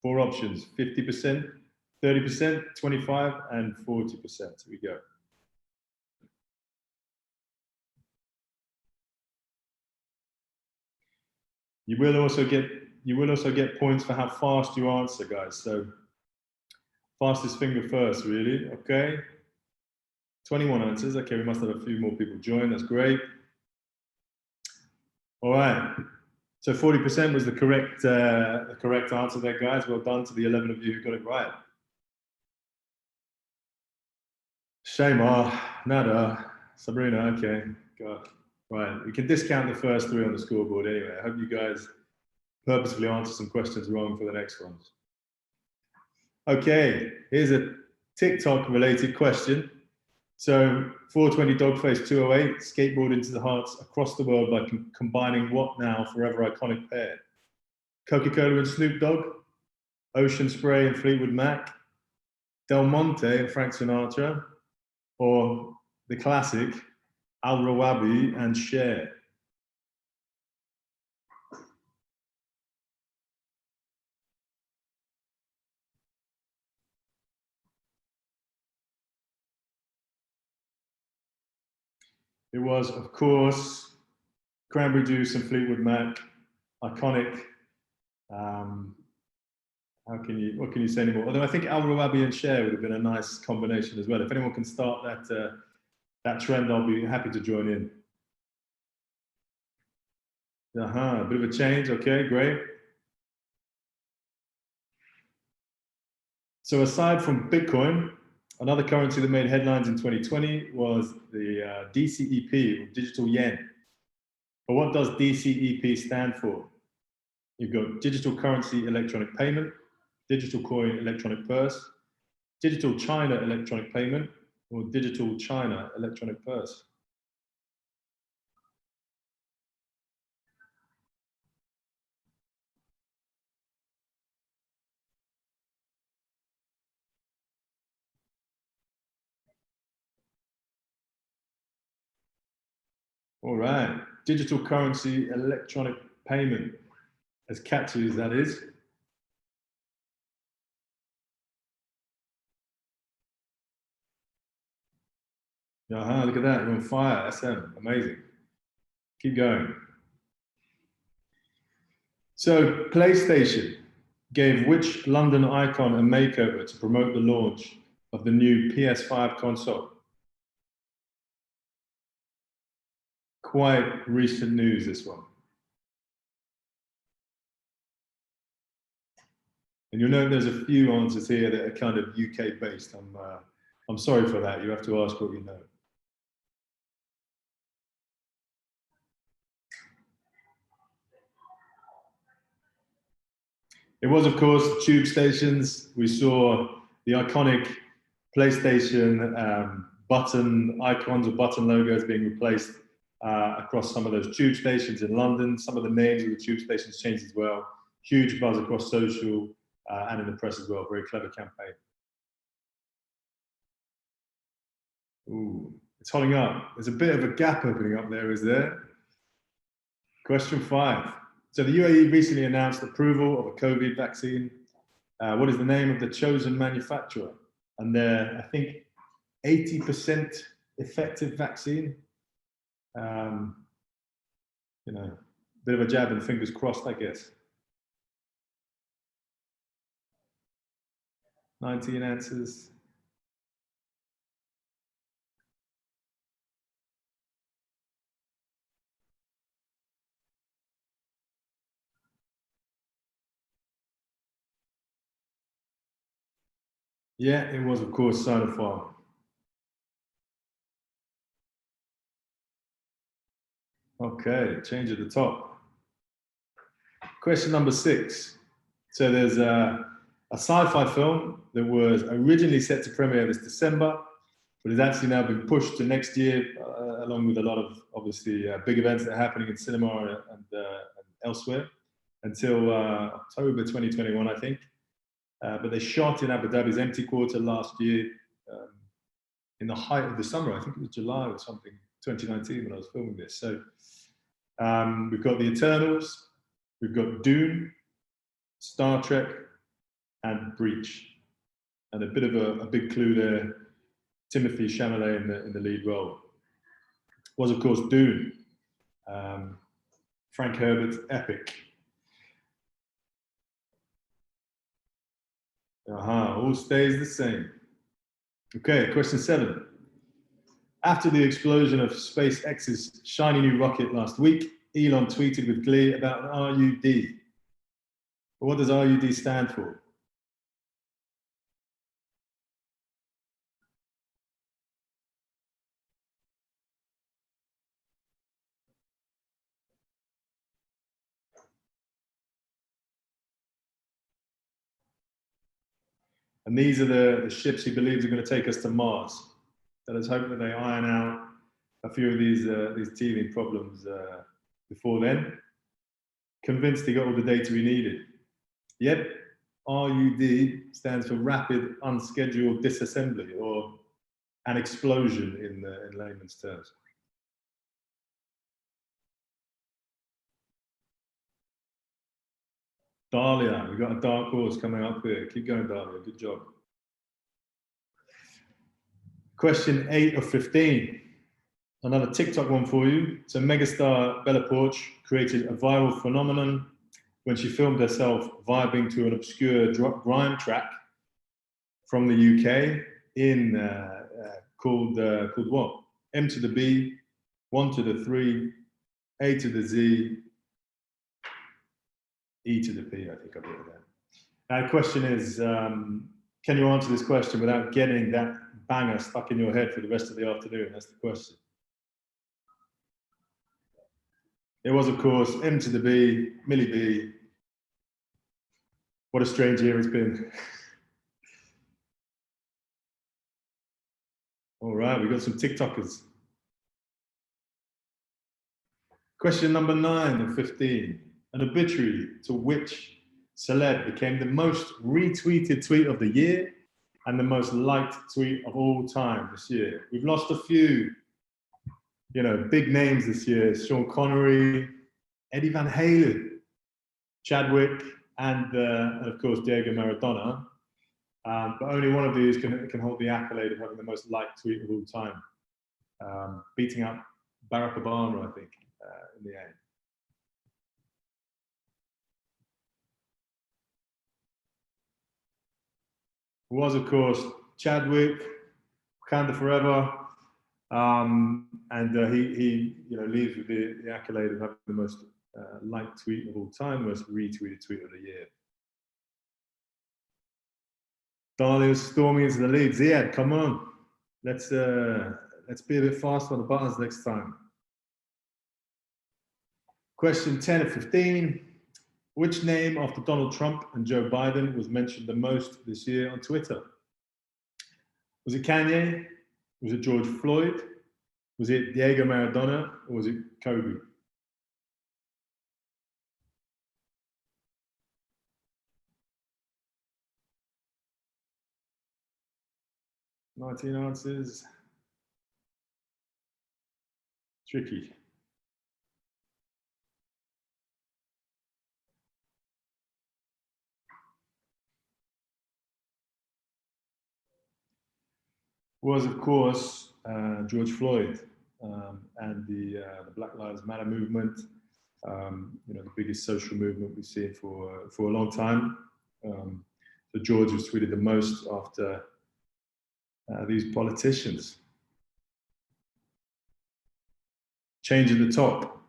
4 options: 50%, 30%, 25%, and 40%. Here we go. You will also get points for how fast you answer, guys. So fastest finger first, really. Okay. 21 answers. Okay, we must have a few more people join. That's great. All right. So 40% was the correct answer there, guys. Well done to the 11 of you who got it right. Shema, Nada, Sabrina. Okay, God. Right. We can discount the first 3 on the scoreboard anyway. I hope you guys purposefully answer some questions wrong for the next ones. Okay, here's a TikTok related question. So 420 Dogface 208, skateboard into the hearts across the world by combining what now forever iconic pair? Coca-Cola and Snoop Dogg, Ocean Spray and Fleetwood Mac, Del Monte and Frank Sinatra, or the classic Al Rawabi and Cher? It was, of course, Cranberry Juice and Fleetwood Mac, iconic. What can you say anymore? Although I think Al Rawabi and Cher would have been a nice combination as well. If anyone can start that trend, I'll be happy to join in. A bit of a change. Okay, great. So aside from Bitcoin, another currency that made headlines in 2020 was the DCEP, or digital yen. But what does DCEP stand for? You've got digital currency electronic payment, digital coin electronic purse, digital China electronic payment, or digital China electronic purse. All right, digital currency electronic payment. As catchy as that is. Look at that, you're on fire, SM, amazing. Keep going. So PlayStation gave which London icon a makeover to promote the launch of the new PS5 console? Quite recent news, this one. And you'll note there's a few answers here that are kind of UK based. I'm sorry for that. You have to ask what you know. It was, of course, tube stations. We saw the iconic PlayStation button icons or button logos being replaced across some of those tube stations in London. Some of the names of the tube stations changed as well. Huge buzz across social and in the press as well. Very clever campaign. Ooh, it's holding up. There's a bit of a gap opening up there, is there? Question 5. So the UAE recently announced approval of a COVID vaccine. What is the name of the chosen manufacturer? And they're, I think, 80% effective vaccine. You know, bit of a jab and fingers crossed, I guess. 19 answers. Yeah, it was, of course, Sinopharm. Okay, change at the top. Question number 6. So there's a sci-fi film that was originally set to premiere this December, but has actually now been pushed to next year, along with a lot of obviously big events that are happening in cinema and elsewhere, until October 2021, I think. But they shot in Abu Dhabi's empty quarter last year, in the height of the summer. I think it was July or something, 2019, when I was filming this. So we've got The Eternals, we've got Dune, Star Trek, and Breach. And a bit of a big clue there, Timothée Chalamet in the lead role. Was, of course, Dune, Frank Herbert's epic. All stays the same. Okay, question 7. After the explosion of SpaceX's shiny new rocket last week, Elon tweeted with glee about an RUD. What does RUD stand for? And these are the ships he believes are going to take us to Mars. So let's hope that they iron out a few of these teething problems before then. Convinced he got all the data he needed. Yep, RUD stands for Rapid Unscheduled Disassembly, or an explosion in layman's terms. Dahlia, we've got a dark horse coming up here. Keep going, Dahlia, good job. Question 8 of 15. Another TikTok one for you. So megastar Bella Poarch created a viral phenomenon when she filmed herself vibing to an obscure grime track from the UK called what? M to the B, 1 to the 3, A to the Z, E to the P, I think I've written that. Now the question is, can you answer this question without getting that banger stuck in your head for the rest of the afternoon? That's the question. It was, of course, M to the B, Millie B. What a strange year it's been. All right, we got some TikTokers. Question number 9 of 15. An obituary to which celeb became the most retweeted tweet of the year and the most liked tweet of all time this year. We've lost a few, big names this year. Sean Connery, Eddie Van Halen, Chadwick, and of course, Diego Maradona. But only one of these can hold the accolade of having the most liked tweet of all time, beating out Barack Obama, I think, in the end. It was, of course, Chadwick, Wakanda Forever, and he leaves with the accolade of having the most liked tweet of all time, most retweeted tweet of the year. Dahlia's storming into the lead. Ziad, come on, let's be a bit faster on the buttons next time. Question 10 of 15. Which name after Donald Trump and Joe Biden was mentioned the most this year on Twitter? Was it Kanye? Was it George Floyd? Was it Diego Maradona? Or was it Kobe? $19 answers. Tricky. Was, of course, George Floyd and the Black Lives Matter movement, the biggest social movement we've seen for a long time. So George was tweeted the most after these politicians. Change at the top.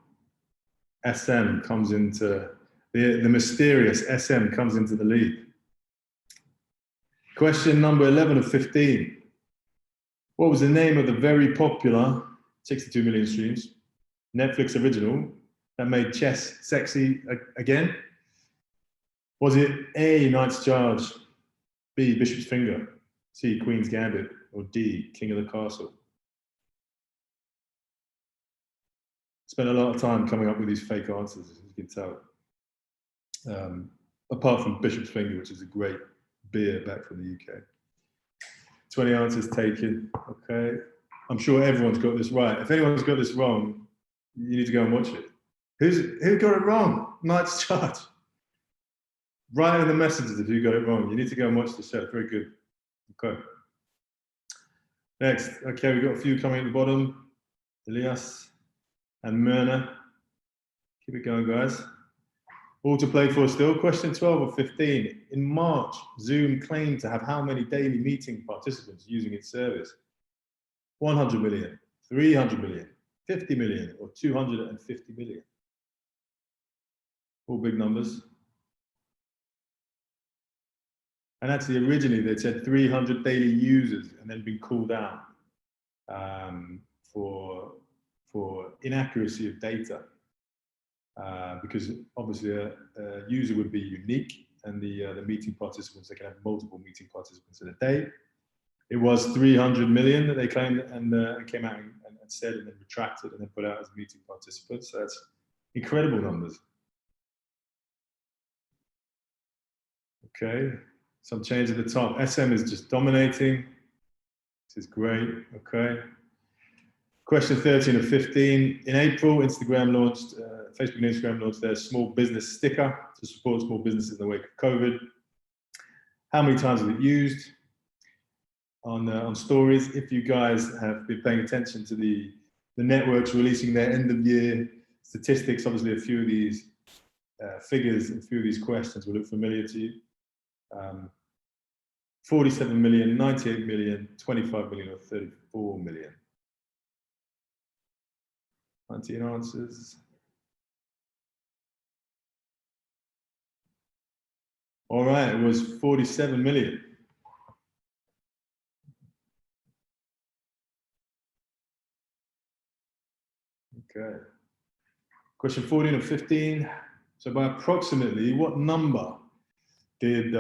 SM comes into, the mysterious SM comes into the lead. Question number 11 of 15. What was the name of the very popular, 62 million streams, Netflix original that made chess sexy again? Was it A, Knight's Charge, B, Bishop's Finger, C, Queen's Gambit, or D, King of the Castle? Spent a lot of time coming up with these fake answers, as you can tell. Apart from Bishop's Finger, which is a great beer back from the UK. 20 answers taken, okay. I'm sure everyone's got this right. If anyone's got this wrong, you need to go and watch it. Who got it wrong? Knight's Charge. Write in the messages if you got it wrong. You need to go and watch the show. Very good. Okay. Next. Okay, we've got a few coming at the bottom. Elias and Myrna. Keep it going, guys. All to play for still. Question 12 of 15. In March, Zoom claimed to have how many daily meeting participants using its service? 100 million, 300 million, 50 million, or 250 million? All big numbers. And actually, originally they said 300 daily users and then been called out for inaccuracy of data. Because obviously a user would be unique, and the meeting participants, they can have multiple meeting participants in a day. It was 300 million that they claimed and came out and said, and then retracted and then put out as meeting participants. So that's incredible numbers. Okay, some change at the top. SM is just dominating. This is great, okay. Question 13 of 15. In April, Instagram launched, Facebook and Instagram launched their small business sticker to support small businesses in the wake of COVID. How many times was it used on stories? If you guys have been paying attention to the networks releasing their end of year statistics, obviously a few of these figures and a few of these questions will look familiar to you. 47 million, 98 million, 25 million, or 34 million. 19 answers. All right, it was 47 million. Okay. Question 14 of 15. So by approximately what number did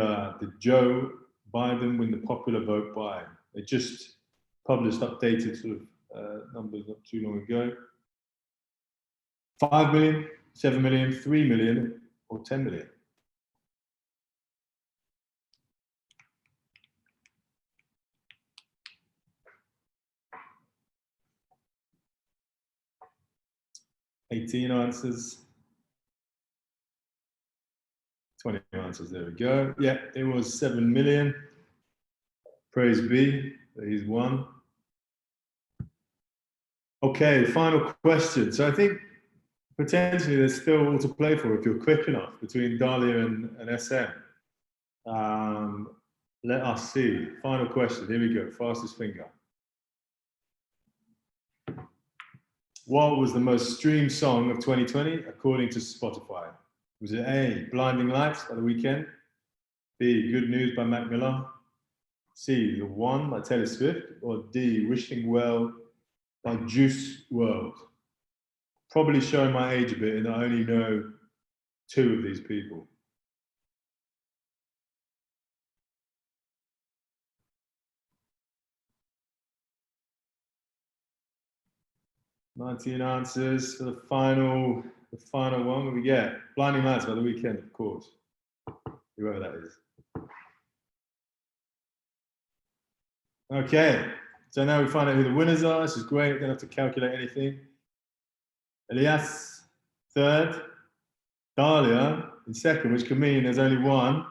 Joe Biden win the popular vote by? They just published updated sort of numbers not too long ago. 5 million, 7 million, 3 million, or 10 million? $18 answers. 20 answers, there we go. Yeah, it was 7 million. Praise be, he's won. Okay, final question. So I think potentially there's still all to play for if you're quick enough between Dahlia and SM. Let us see. Final question. Here we go. Fastest finger. What was the most streamed song of 2020 according to Spotify? Was it A, Blinding Lights by The Weeknd? B, Good News by Mac Miller? C, The One by Taylor Swift? Or D, Wishing Well by Juice WRLD? Probably showing my age a bit, and I only know 2 of these people. $19 answers for the final one. What we get? Blinding Lights by The Weeknd, of course. Whoever that is. Okay, so now we find out who the winners are. This is great. Don't have to calculate anything. Elias, third. Dahlia in second, which can mean there's only one.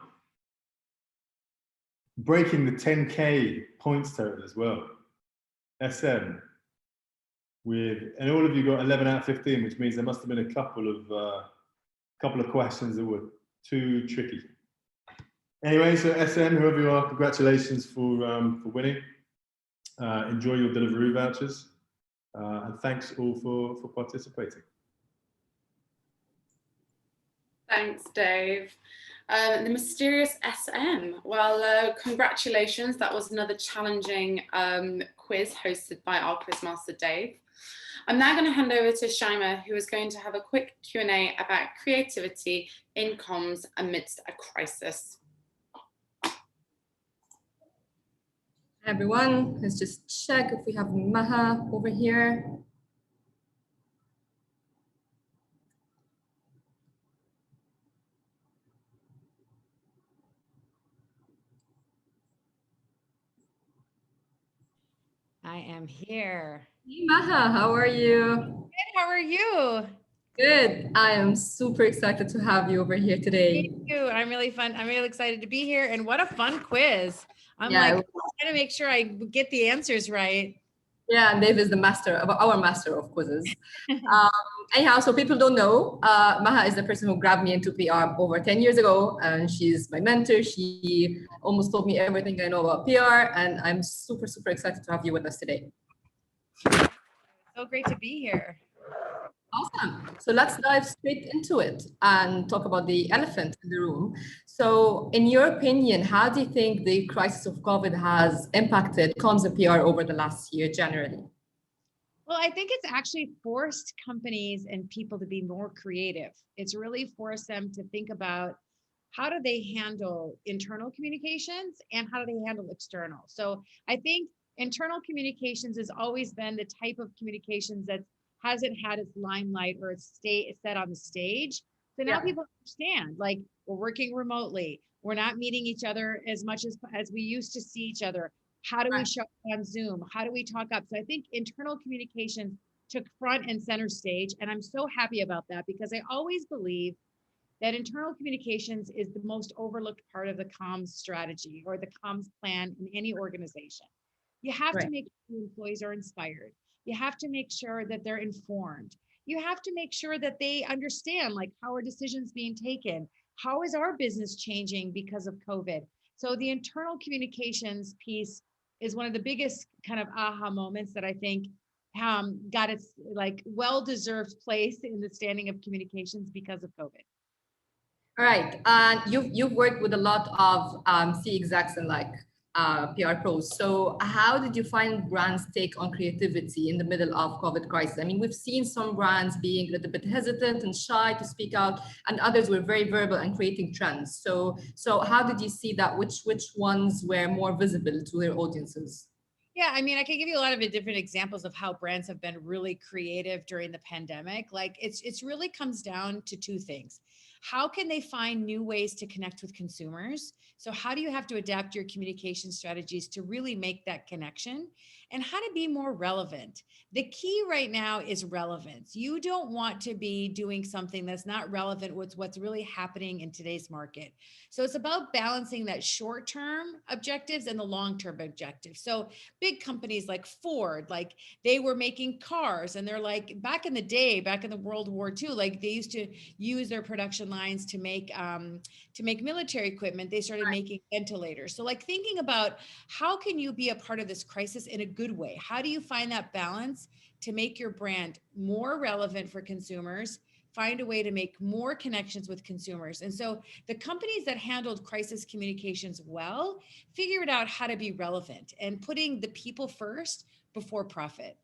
Breaking the 10K points total as well. SM. And all of you got 11 out of 15, which means there must have been a couple of questions that were too tricky. Anyway, so SM, whoever you are, congratulations for winning. Enjoy your delivery vouchers, and thanks all for participating. Thanks, Dave. The mysterious SM. Well, congratulations. That was another challenging quiz hosted by our quizmaster, Dave. I'm now going to hand over to Shaima, who is going to have a quick Q&A about creativity in comms amidst a crisis. Hi everyone, let's just check if we have Maha over here. I am here. Hey Maha, how are you? Good, how are you? Good. I am super excited to have you over here today. Me too. I'm really excited to be here. And what a fun quiz. I'm Yeah, like trying to make sure I get the answers right. Yeah, and Dave is the master of our master of quizzes. Anyhow, so people don't know, Maha is the person who grabbed me into PR over 10 years ago, and she's my mentor. She almost told me everything I know about PR, and I'm super, super excited to have you with us today. So great to be here. Awesome. So let's dive straight into it and talk about the elephant in the room. So in your opinion, how do you think the crisis of COVID has impacted comms and PR over the last year generally? Well, I think it's actually forced companies and people to be more creative. It's really forced them to think about how do they handle internal communications and how do they handle external. So I think internal communications has always been the type of communications that hasn't had its limelight or its set on the stage. So now people understand, like, we're working remotely. We're not meeting each other as much as we used to see each other. How do we show up on Zoom? How do we talk up? So I think internal communications took front and center stage. And I'm so happy about that because I always believe that internal communications is the most overlooked part of the comms strategy or the comms plan in any organization. You have to make sure the employees are inspired. You have to make sure that they're informed. You have to make sure that they understand, like, how are decisions being taken? How is our business changing because of COVID? So the internal communications piece is one of the biggest kind of aha moments that I think got its like well-deserved place in the standing of communications because of COVID. All right, and you've worked with a lot of C execs and like PR pros. So how did you find brands take on creativity in the middle of COVID crisis? I mean, we've seen some brands being a little bit hesitant and shy to speak out, and others were very verbal and creating trends. So how did you see that? Which ones were more visible to their audiences? Yeah, I mean, I can give you a lot of different examples of how brands have been really creative during the pandemic. Like it's really comes down to two things. How can they find new ways to connect with consumers? So how do you have to adapt your communication strategies to really make that connection? And how to be more relevant? The key right now is relevance. You don't want to be doing something that's not relevant with what's really happening in today's market. So it's about balancing that short-term objectives and the long-term objectives. So big companies like Ford, like they were making cars and they're like, back in the day, back in the World War II, like they used to use their production lines to make military equipment. They started making ventilators. So like thinking about how can you be a part of this crisis in a good way? How do you find that balance to make your brand more relevant for consumers, find a way to make more connections with consumers? And so the companies that handled crisis communications well figured out how to be relevant and putting the people first before profit.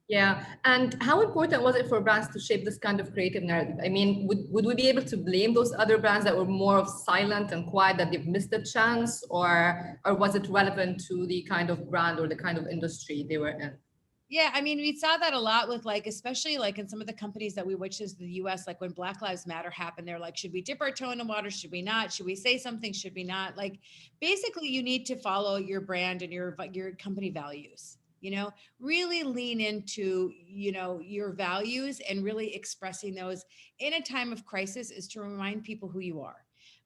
Yeah, and how important was it for brands to shape this kind of creative narrative? I mean, would we be able to blame those other brands that were more of silent and quiet, that they've missed the chance, or was it relevant to the kind of brand or the kind of industry they were in? Yeah, I mean, we saw that a lot with like, especially like in some of the companies that we watch as the US, like when Black Lives Matter happened, they're like, should we dip our toe in the water? Should we not? Should we say something? Should we not? Like, basically you need to follow your brand and your company values. You know, really lean into, you know, your values and really expressing those in a time of crisis is to remind people who you are.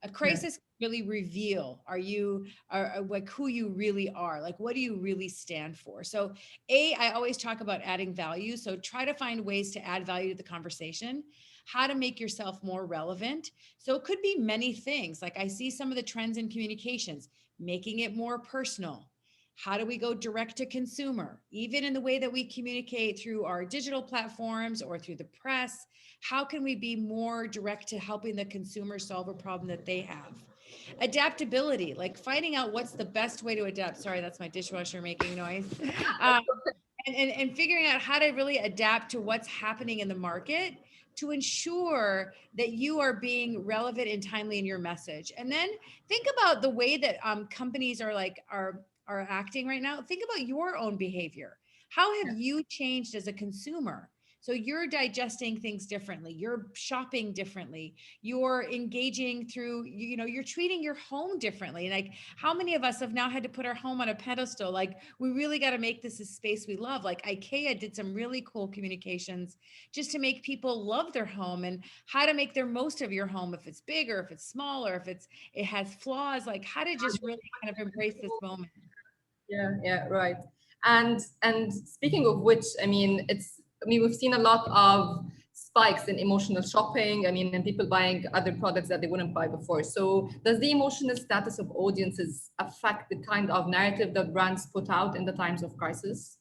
A crisis really reveal like who you really are, like what do you really stand for? So I always talk about adding value. So try to find ways to add value to the conversation, how to make yourself more relevant. So it could be many things. Like I see some of the trends in communications, making it more personal. How do we go direct to consumer? Even in the way that we communicate through our digital platforms or through the press, how can we be more direct to helping the consumer solve a problem that they have? Adaptability, like finding out what's the best way to adapt. Sorry, that's my dishwasher making noise. and figuring out how to really adapt to what's happening in the market to ensure that you are being relevant and timely in your message. And then think about the way that companies are acting right now. Think about your own behavior. How have you changed as a consumer? So you're digesting things differently, you're shopping differently, you're engaging through, you're treating your home differently. Like, how many of us have now had to put our home on a pedestal? Like, we really got to make this a space we love. Like, IKEA did some really cool communications just to make people love their home and how to make their most of your home, if it's big or if it's small or if it has flaws, like how to just really kind of embrace this moment. Yeah, right. And speaking of which, we've seen a lot of spikes in emotional shopping. And people buying other products that they wouldn't buy before. So does the emotional status of audiences affect the kind of narrative that brands put out in the times of crisis?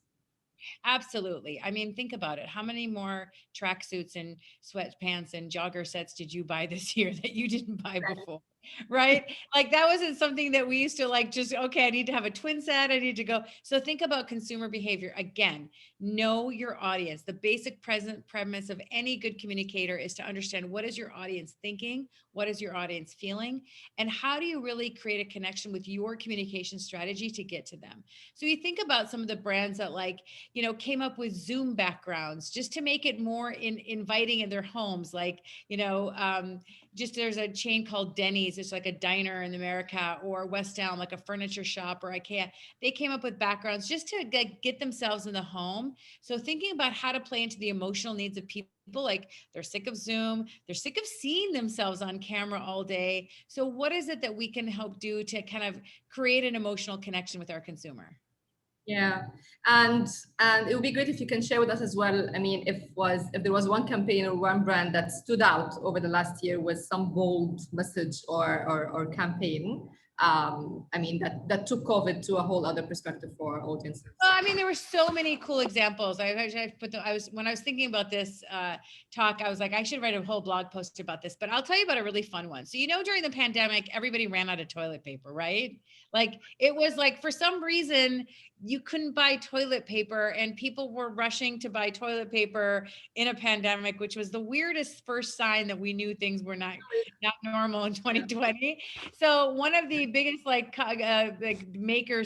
Absolutely. I mean, think about it. How many more tracksuits and sweatpants and jogger sets did you buy this year that you didn't buy before? Right? Like, that wasn't something that we used to like, just, okay, I need to have a twin set. I need to go. So think about consumer behavior. Again, know your audience. The basic premise of any good communicator is to understand, what is your audience thinking? What is your audience feeling? And how do you really create a connection with your communication strategy to get to them? So you think about some of the brands that came up with Zoom backgrounds just to make it more inviting in their homes. Like, just there's a chain called Denny's. It's like a diner in America, or West Elm, like a furniture shop, or IKEA. They came up with backgrounds just to get themselves in the home. So thinking about how to play into the emotional needs of people, like they're sick of Zoom, they're sick of seeing themselves on camera all day. So what is it that we can help do to kind of create an emotional connection with our consumer? Yeah, and it would be great if you can share with us as well. If there was one campaign or one brand that stood out over the last year with some bold message or campaign, that took COVID to a whole other perspective for audiences. Well, I mean, there were so many cool examples. When I was thinking about this talk, I was like, I should write a whole blog post about this, but I'll tell you about a really fun one. So, during the pandemic, everybody ran out of toilet paper, right? Like, it was like, for some reason, you couldn't buy toilet paper, and people were rushing to buy toilet paper in a pandemic, which was the weirdest first sign that we knew things were not normal in 2020. So one of the biggest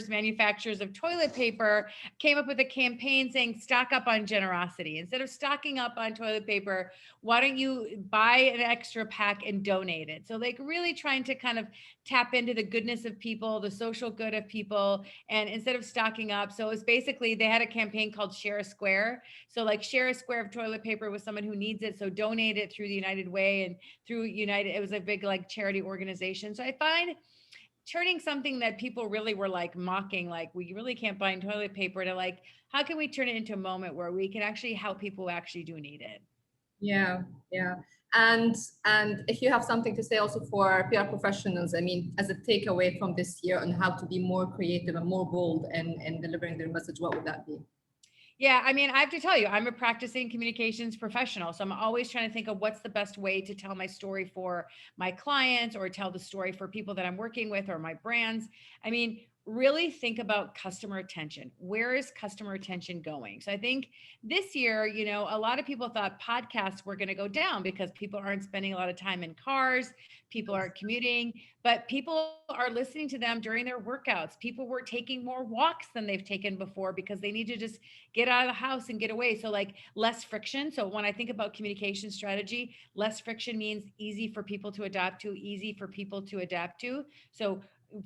manufacturers of toilet paper came up with a campaign saying, stock up on generosity. Instead of stocking up on toilet paper, why don't you buy an extra pack and donate it? So like, really trying to kind of tap into the goodness of people, the social good of people, and instead of stocking up. So it's basically, they had a campaign called Share a Square. So like, share a square of toilet paper with someone who needs it. So donate it through the United Way and through United. It was a big like charity organization. So I find turning something that people really were like mocking, like we really can't buy toilet paper, to like, how can we turn it into a moment where we can actually help people who actually do need it? Yeah. And if you have something to say also for PR professionals, as a takeaway from this year on how to be more creative and more bold and delivering their message, what would that be? Yeah, I mean, I have to tell you, I'm a practicing communications professional. So I'm always trying to think of what's the best way to tell my story for my clients, or tell the story for people that I'm working with, or my brands. I mean, really think about customer attention. Where is customer attention going? So I think this year, a lot of people thought podcasts were going to go down because people aren't spending a lot of time in cars, people aren't commuting, but people are listening to them during their workouts. People were taking more walks than they've taken before because they need to just get out of the house and get away. So like, less friction. So when I think about communication strategy, less friction means easy for people to adapt to, easy for people to adapt to. So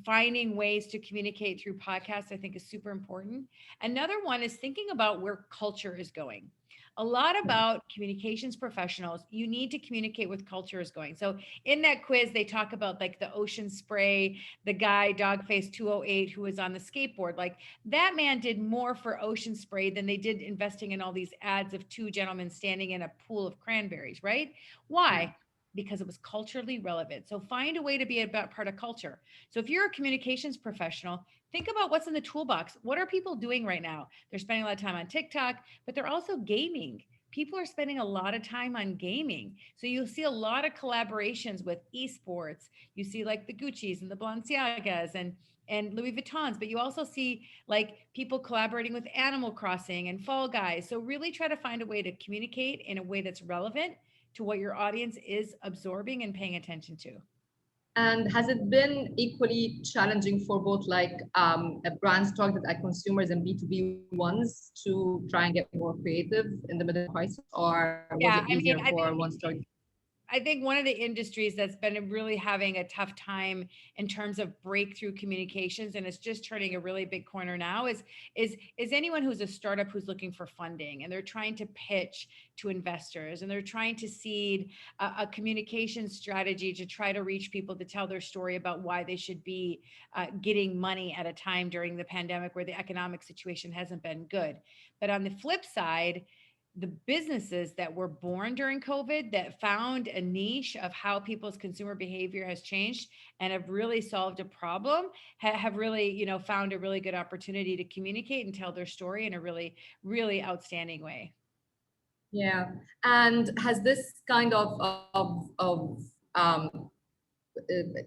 finding ways to communicate through podcasts, I think, is super important. Another one is thinking about where culture is going. A lot about communications professionals, you need to communicate with culture is going. So in that quiz, they talk about like the ocean spray, the guy Dogface 208 who was on the skateboard. Like, that man did more for ocean spray than they did investing in all these ads of two gentlemen standing in a pool of cranberries, right? Why? Because it was culturally relevant. So find a way to be a part of culture. So if you're a communications professional, think about what's in the toolbox. What are people doing right now? They're spending a lot of time on TikTok, but they're also gaming. People are spending a lot of time on gaming. So you'll see a lot of collaborations with esports. You see like the Gucci's and the Balenciagas and Louis Vuittons, but you also see like people collaborating with Animal Crossing and Fall Guys. So really try to find a way to communicate in a way that's relevant to what your audience is absorbing and paying attention to. And has it been equally challenging for both like brands targeted at consumers and B2B ones to try and get more creative in the middle of crisis, or was it easier for ones targeted? I think one of the industries that's been really having a tough time in terms of breakthrough communications, and it's just turning a really big corner now, is anyone who's a startup who's looking for funding and they're trying to pitch to investors and they're trying to seed a communication strategy to try to reach people to tell their story about why they should be getting money at a time during the pandemic where the economic situation hasn't been good. But on the flip side, the businesses that were born during COVID that found a niche of how people's consumer behavior has changed and have really solved a problem have really, you know, found a really good opportunity to communicate and tell their story in a really, really outstanding way. Yeah, and has this kind of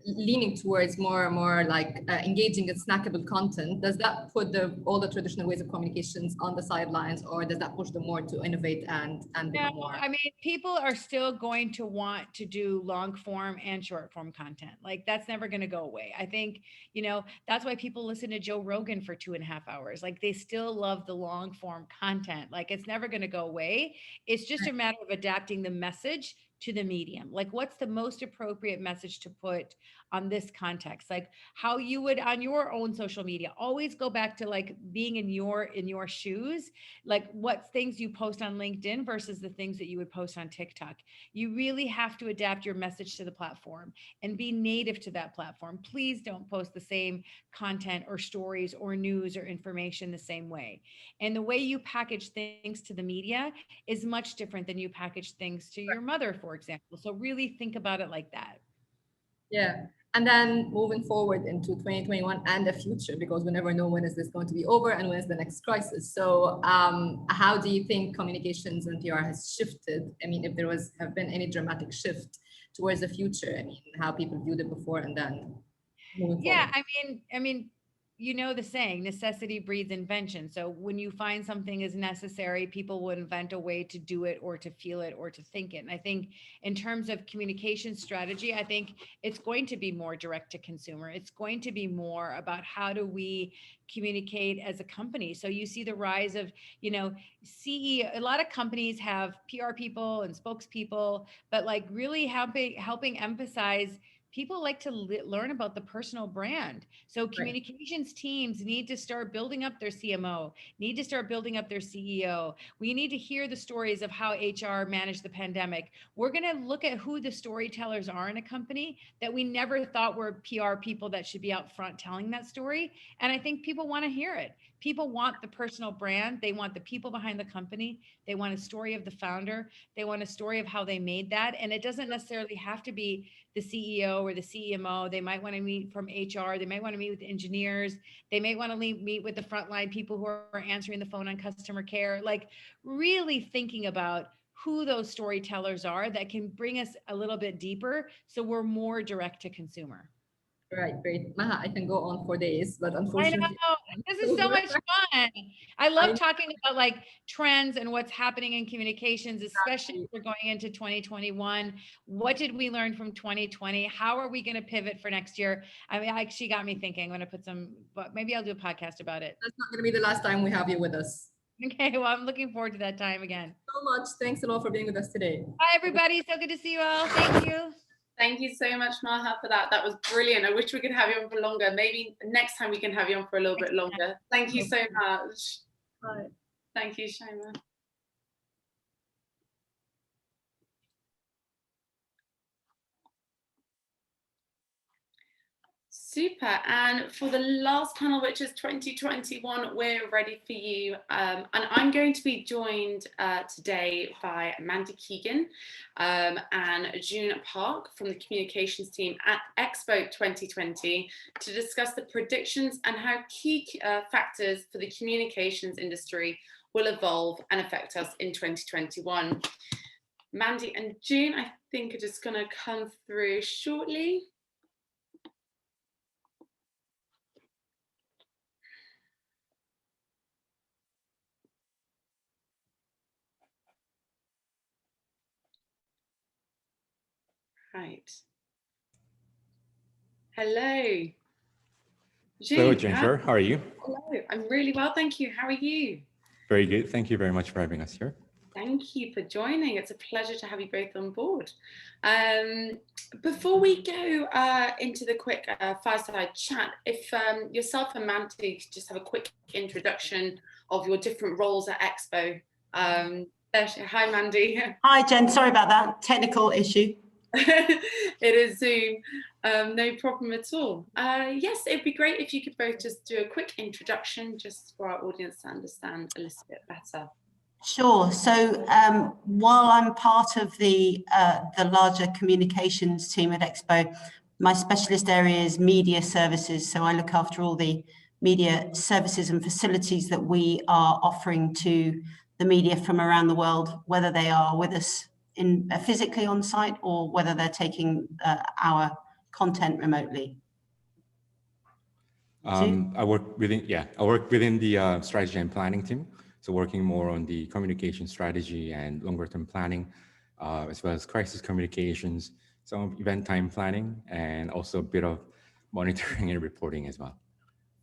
leaning towards more like engaging in snackable content, does that put all the traditional ways of communications on the sidelines, or does that push them more to innovate and become more? I mean, people are still going to want to do long form and short form content. Like that's never going to go away. I think, you know, that's why people listen to Joe Rogan for 2.5 hours. Like they still love the long form content. Like it's never going to go away. It's just a matter of adapting the message to the medium. Like what's the most appropriate message to put on this context? Like how you would on your own social media, always go back to like being in your shoes, like what things you post on LinkedIn versus the things that you would post on TikTok. You really have to adapt your message to the platform and be native to that platform. Please don't post the same content or stories or news or information the same way. And the way you package things to the media is much different than you package things to your mother, for example. So really think about it like that. Yeah. And then moving forward into 2021 and the future, because we never know when is this going to be over and when is the next crisis. So how do you think communications and PR has shifted? I mean, if there have been any dramatic shift towards the future, I mean, how people viewed it before and then moving forward. I mean, you know the saying, necessity breeds invention. So when you find something is necessary, people will invent a way to do it or to feel it or to think it. And I think in terms of communication strategy, I think it's going to be more direct to consumer. It's going to be more about how do we communicate as a company. So you see the rise of, you know, CEO, a lot of companies have PR people and spokespeople, but like really helping emphasize people like to learn about the personal brand. So communications teams need to start building up their CMO, need to start building up their CEO. We need to hear the stories of how HR managed the pandemic. We're going to look at who the storytellers are in a company that we never thought were PR people that should be out front telling that story. And I think people want to hear it. People want the personal brand. They want the people behind the company. They want a story of the founder. They want a story of how they made that. And it doesn't necessarily have to be the CEO or the CMO. They might want to meet from HR. They might want to meet with engineers. They may want to meet with the frontline people who are answering the phone on customer care. Like really thinking about who those storytellers are that can bring us a little bit deeper so we're more direct to consumer. Right, great. Maha, I can go on for days, but unfortunately. I know. This is so much fun. I love talking about like trends and what's happening in communications, especially if we're going into 2021. What did we learn from 2020? How are we going to pivot for next year? I mean, she got me thinking. I'm going to put but maybe I'll do a podcast about it. That's not going to be the last time we have you with us. Okay, well, I'm looking forward to that time again. So much. Thanks a lot for being with us today. Bye, everybody. So good to see you all. Thank you. Thank you so much, Maha, for that. That was brilliant. I wish we could have you on for longer. Maybe next time we can have you on for a little bit longer. Thank you so much. Bye. Thank you, Shaima. Super. And for the last panel, which is 2021, we're ready for you. And I'm going to be joined today by Mandy Keegan and June Park from the communications team at Expo 2020 to discuss the predictions and how key factors for the communications industry will evolve and affect us in 2021. Mandy and June, I think, are just going to come through shortly. Right. Hello. Hello, Jennifer. How are you? Hello. I'm really well, thank you. How are you? Very good. Thank you very much for having us here. Thank you for joining. It's a pleasure to have you both on board. Before we go into the quick fireside chat, if yourself and Mandy could just have a quick introduction of your different roles at Expo. Hi, Mandy. Hi, Jen. Sorry about that technical issue. It is Zoom. No problem at all. Yes, it'd be great if you could both just do a quick introduction just for our audience to understand a little bit better. Sure. So while I'm part of the larger communications team at Expo, my specialist area is media services. So I look after all the media services and facilities that we are offering to the media from around the world, whether they are with us in physically on site or whether they're taking our content remotely. I work within the strategy and planning team. So working more on the communication strategy and longer term planning, as well as crisis communications, some event time planning, and also a bit of monitoring and reporting as well.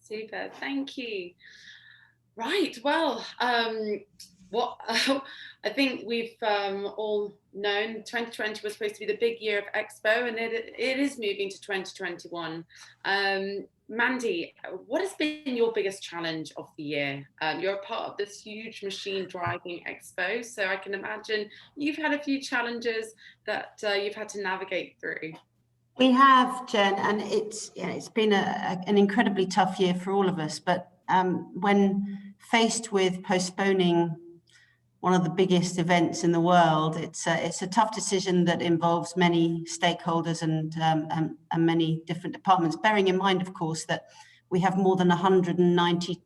Super, thank you. Right, well, what I think we've all known, 2020 was supposed to be the big year of Expo, and it is moving to 2021. Mandy, what has been your biggest challenge of the year? You're a part of this huge machine driving Expo, so I can imagine you've had a few challenges that you've had to navigate through. We have, Jen, and it's been an incredibly tough year for all of us. But when faced with postponing one of the biggest events in the world, it's a tough decision that involves many stakeholders and many different departments, bearing in mind, of course, that we have more than 190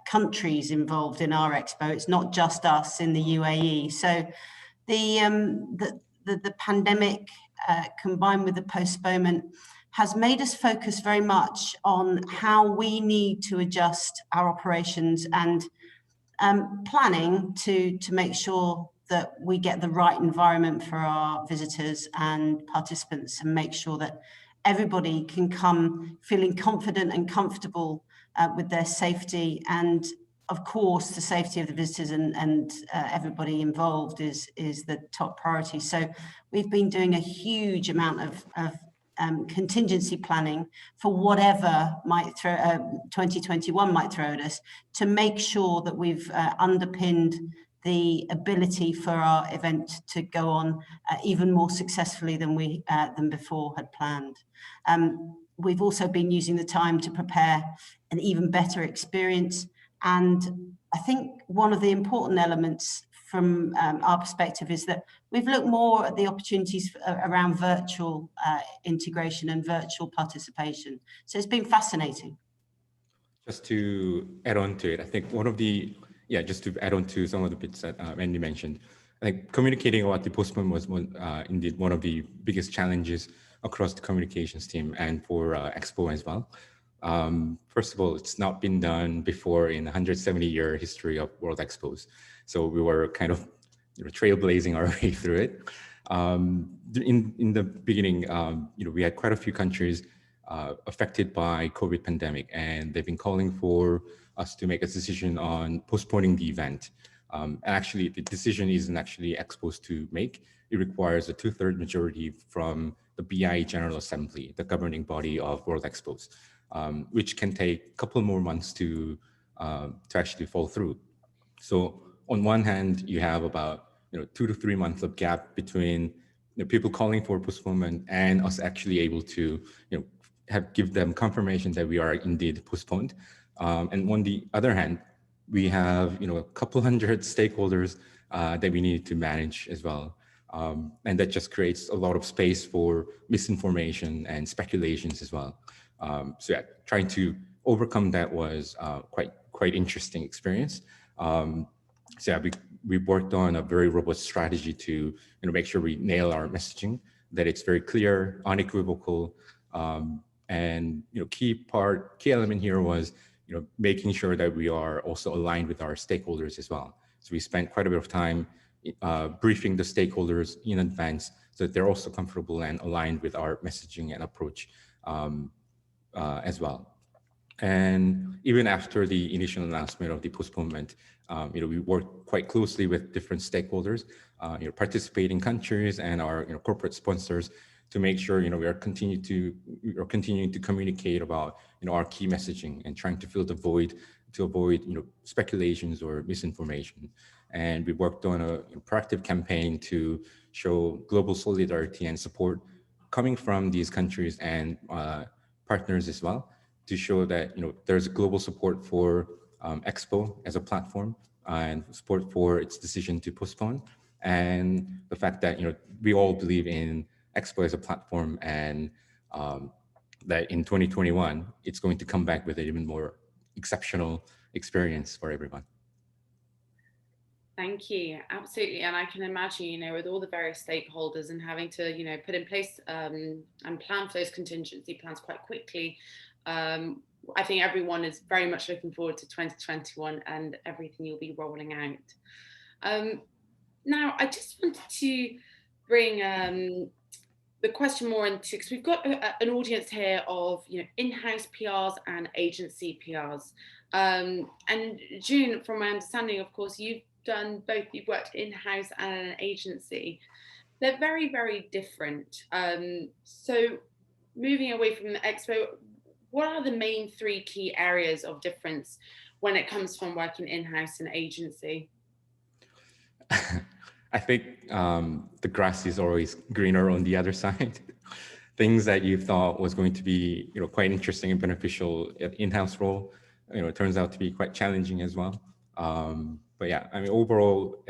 countries involved in our Expo. It's not just us in the UAE. So the pandemic combined with the postponement has made us focus very much on how we need to adjust our operations and planning to make sure that we get the right environment for our visitors and participants and make sure that everybody can come feeling confident and comfortable with their safety. And of course, the safety of the visitors and everybody involved is the top priority. So we've been doing a huge amount of contingency planning for whatever 2021 might throw at us, to make sure that we've underpinned the ability for our event to go on even more successfully than before had planned. We've also been using the time to prepare an even better experience. And I think one of the important elements from our perspective is that we've looked more at the opportunities around virtual integration and virtual participation. So it's been fascinating. Just to add on to it, I think just to add on to some of the bits that Andy mentioned, I think communicating about the postponement was indeed one of the biggest challenges across the communications team and for Expo as well. First of all, it's not been done before in 170-year history of World Expos. So we were kind of trailblazing our way through it. In the beginning, we had quite a few countries affected by COVID pandemic, and they've been calling for us to make a decision on postponing the event. And actually, the decision isn't actually Expos to make. It requires a 2/3 majority from the BI General Assembly, the governing body of World Expos, which can take a couple more months to actually fall through. So on one hand, you have about 2 to 3 months of gap between people calling for postponement and us actually able to give them confirmation that we are indeed postponed. And on the other hand, we have a couple hundred stakeholders that we need to manage as well. And that just creates a lot of space for misinformation and speculations as well. So yeah, trying to overcome that was quite interesting experience. So yeah, we worked on a very robust strategy to make sure we nail our messaging, that it's very clear, unequivocal, and key element here was making sure that we are also aligned with our stakeholders as well. So we spent quite a bit of time briefing the stakeholders in advance so that they're also comfortable and aligned with our messaging and approach as well. And even after the initial announcement of the postponement, we worked quite closely with different stakeholders, participating countries and our corporate sponsors to make sure we are continuing to communicate about our key messaging and trying to fill the void to avoid speculations or misinformation. And we worked on a proactive campaign to show global solidarity and support coming from these countries and partners as well, to show that there's global support for Expo as a platform and support for its decision to postpone, and the fact that we all believe in Expo as a platform, and that in 2021 it's going to come back with an even more exceptional experience for everyone. Thank you. Absolutely. And I can imagine, with all the various stakeholders and having to, put in place and plan for those contingency plans quite quickly. I think everyone is very much looking forward to 2021 and everything you'll be rolling out. Now, I just wanted to bring the question more into, because we've got an audience here of in-house PRs and agency PRs. And June, from my understanding, of course, you've done both. You've worked in-house and an agency. They're very, very different. So moving away from the Expo, what are the main 3 key areas of difference when it comes from working in-house and agency? I think the grass is always greener on the other side. Things that you thought was going to be quite interesting and beneficial in-house role, it turns out to be quite challenging as well. But yeah, I mean, overall,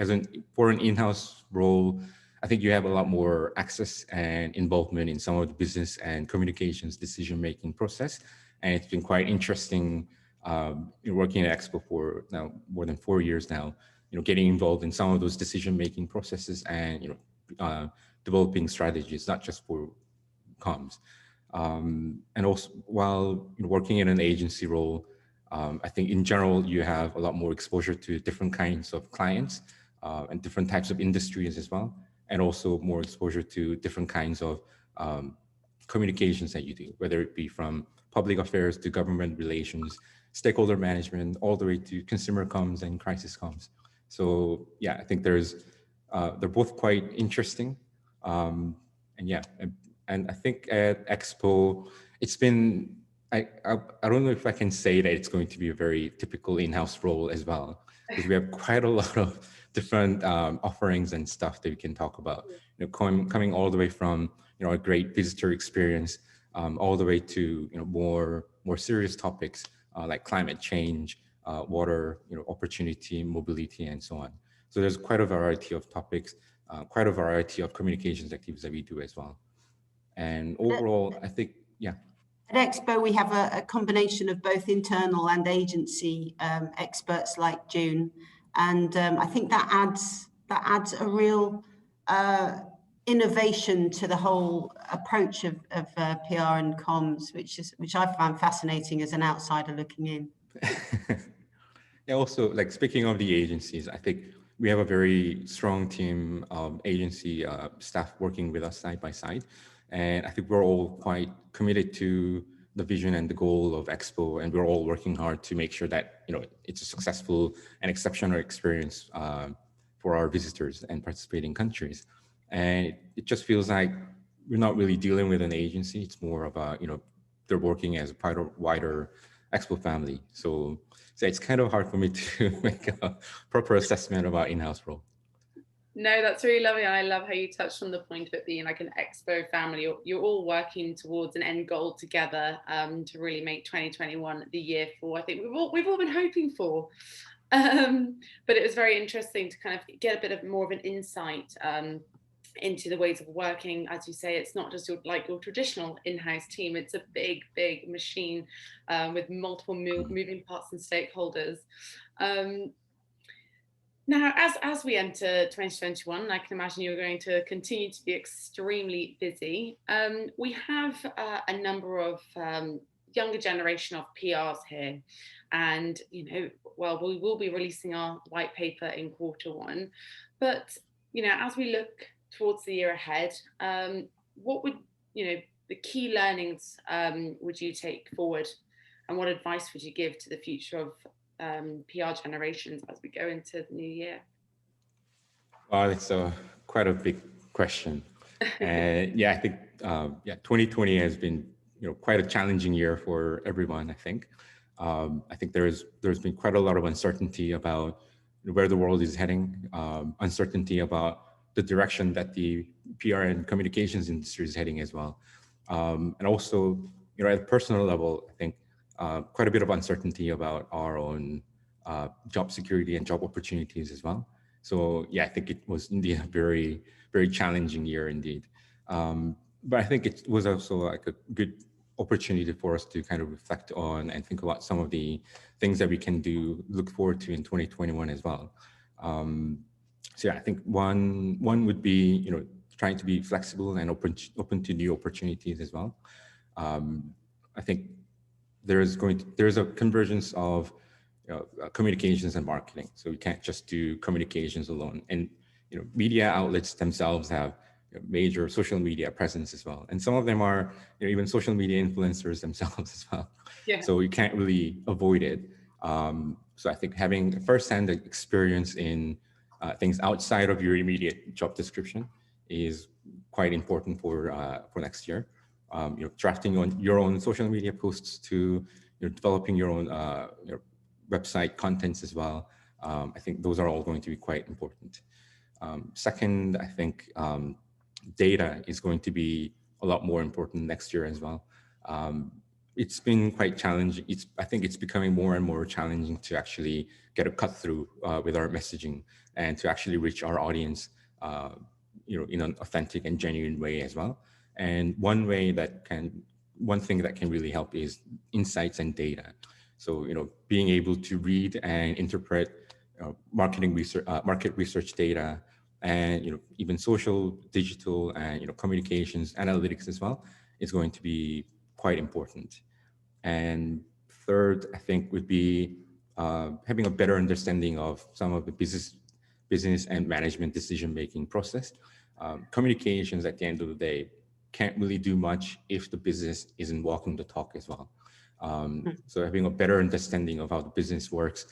for an in-house role, I think you have a lot more access and involvement in some of the business and communications decision-making process. And it's been quite interesting working at Expo for now more than 4 years now, getting involved in some of those decision-making processes and, developing strategies, not just for comms. And also while working in an agency role, I think in general, you have a lot more exposure to different kinds of clients and different types of industries as well. And also more exposure to different kinds of communications that you do, whether it be from public affairs to government relations, stakeholder management, all the way to consumer comms and crisis comms. So yeah, I think they're both quite interesting. And yeah, and I think at Expo, it's been, I don't know if I can say that it's going to be a very typical in-house role as well, because we have quite a lot of different offerings and stuff that we can talk about. Coming all the way from a great visitor experience, all the way to more serious topics like climate change, water, opportunity, mobility, and so on. So there's quite a variety of topics, quite a variety of communications activities that we do as well. And overall, I think, yeah. At Expo, we have a combination of both internal and agency experts like June, and I think that adds a real innovation to the whole approach of PR and comms, which I find fascinating as an outsider looking in. Yeah, also, like, speaking of the agencies, I think we have a very strong team of agency staff working with us side by side. And I think we're all quite committed to the vision and the goal of Expo, and we're all working hard to make sure that it's a successful and exceptional experience for our visitors and participating countries. And it just feels like we're not really dealing with an agency. It's more about they're working as a part of wider Expo family. So it's kind of hard for me to make a proper assessment about in-house role. No, that's really lovely. And I love how you touched on the point of it being like an Expo family. You're all working towards an end goal together to really make 2021 the year for, I think we've all been hoping for. But it was very interesting to kind of get a bit of more of an insight into the ways of working. As you say, it's not just your traditional in-house team. It's a big machine with multiple moving parts and stakeholders. Now, as we enter 2021, I can imagine you're going to continue to be extremely busy. We have a number of younger generation of PRs here. And, well, we will be releasing our white paper in Q1. But, as we look towards the year ahead, what would, the key learnings would you take forward, and what advice would you give to the future of PR generations as we go into the new year? Well, it's quite a big question. And yeah, I think 2020 has been quite a challenging year for everyone. I think there's been quite a lot of uncertainty about where the world is heading, uncertainty about the direction that the PR and communications industry is heading as well, and also at a personal level, I think quite a bit of uncertainty about our own job security and job opportunities as well. So yeah, I think it was indeed a very, very challenging year indeed. But I think it was also like a good opportunity for us to kind of reflect on and think about some of the things that we can look forward to in 2021 as well. So yeah, I think one would be, trying to be flexible and open to new opportunities as well. I think there's a convergence of communications and marketing. So we can't just do communications alone. And media outlets themselves have major social media presence as well. And some of them are even social media influencers themselves as well. Yeah. So you can't really avoid it. So I think having firsthand experience in things outside of your immediate job description is quite important for next year. Drafting on your own social media posts to developing your own website contents as well. I think those are all going to be quite important. Second, I think data is going to be a lot more important next year as well. It's been quite challenging. I think it's becoming more and more challenging to actually get a cut through with our messaging and to actually reach our audience, in an authentic and genuine way as well. And one thing that can really help is insights and data. So, being able to read and interpret market research data, and even social, digital, and communications analytics as well is going to be quite important. And third, I think would be having a better understanding of some of the business and management decision-making process. Communications at the end of the day can't really do much if the business isn't walking the talk as well. So having a better understanding of how the business works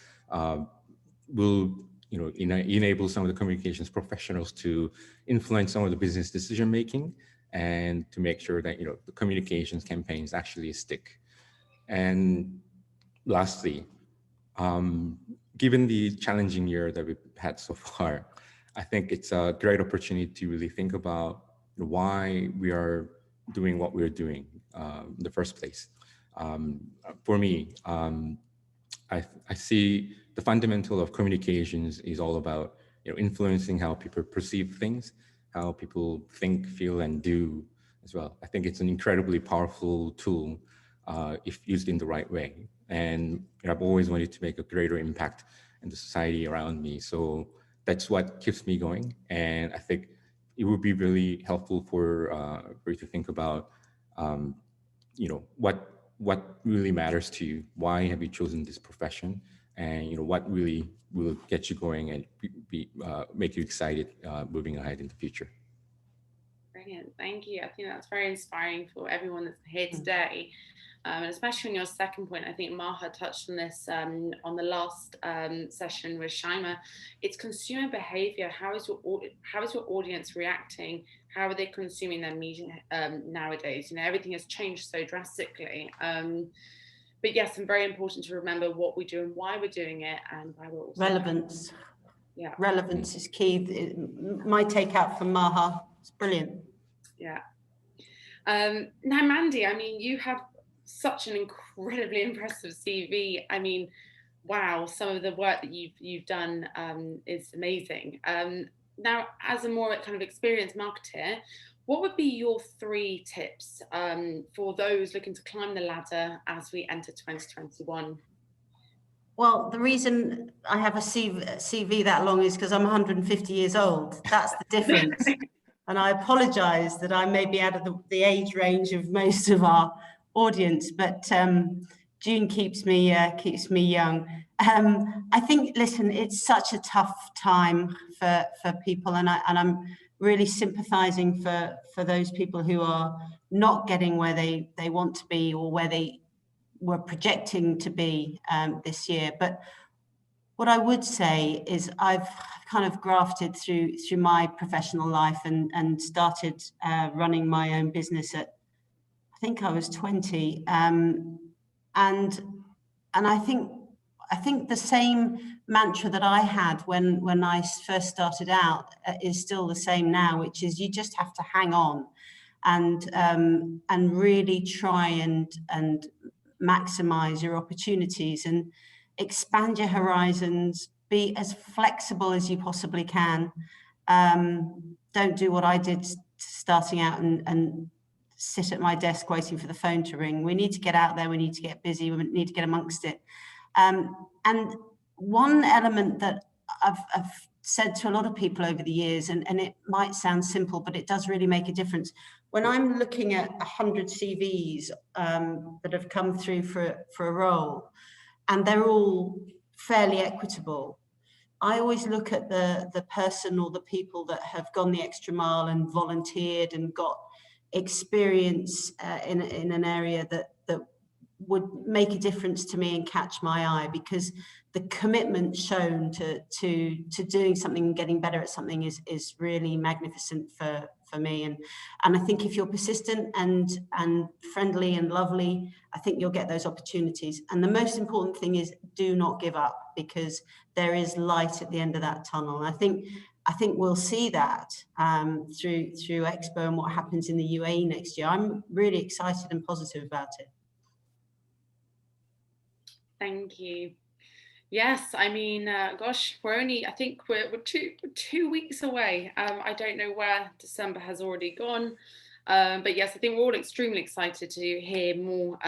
will enable some of the communications professionals to influence some of the business decision making and to make sure that the communications campaigns actually stick. And lastly, given the challenging year that we've had so far, I think it's a great opportunity to really think about why we are doing what we're doing in the first place. For me, I see the fundamental of communications is all about influencing how people perceive things, how people think, feel, and do as well. I think it's an incredibly powerful tool if used in the right way. And I've always wanted to make a greater impact in the society around me. So that's what keeps me going. And I think it would be really helpful for you to think about, what really matters to you. Why have you chosen this profession? And what really will get you going and make you excited moving ahead in the future. Brilliant, thank you. I think that's very inspiring for everyone that's here today. And especially on your second point, I think Maha touched on this on the last session with Shaima. It's consumer behavior. How is your audience reacting? How are they consuming their media nowadays? Everything has changed so drastically. But yes, and very important to remember what we do and why we're doing it, and why we're also relevance. Yeah, relevance is key. My takeout from Maha, it's brilliant. Yeah. Now, Mandy, I mean, you have such an incredibly impressive CV. I mean, wow, some of the work that you've done is amazing. Now, as a more kind of experienced marketer, what would be your 3 tips for those looking to climb the ladder as we enter 2021? Well, the reason I have a CV that long is because I'm 150 years old. That's the difference. And I apologize that I may be out of the age range of most of our audience, but June keeps me young. I think, listen, it's such a tough time for people, and I'm really sympathizing for those people who are not getting where they want to be or where they were projecting to be this year. But what I would say is I've kind of grafted through my professional life and started running my own business at, I think I was 20, and I think the same mantra that I had when I first started out is still the same now, which is you just have to hang on and really try and maximize your opportunities and expand your horizons, be as flexible as you possibly can. Don't do what I did starting out and sit at my desk waiting for the phone to ring. We need to get out there, we need to get busy, we need to get amongst it. And one element that I've said to a lot of people over the years, and it might sound simple, but it does really make a difference. When I'm looking at 100 CVs that have come through for a role, and they're all fairly equitable, I always look at the person or the people that have gone the extra mile and volunteered and got experience in an area that would make a difference to me and catch my eye, because the commitment shown to doing something and getting better at something is really magnificent for me. And I think if you're persistent and friendly and lovely, I think you'll get those opportunities. And the most important thing is do not give up, because there is light at the end of that tunnel. And I think we'll see that through Expo and what happens in the UAE next year. I'm really excited and positive about it. Thank you. Yes, I mean, gosh, I think we're two weeks away. I don't know where December has already gone, but yes, I think we're all extremely excited to hear more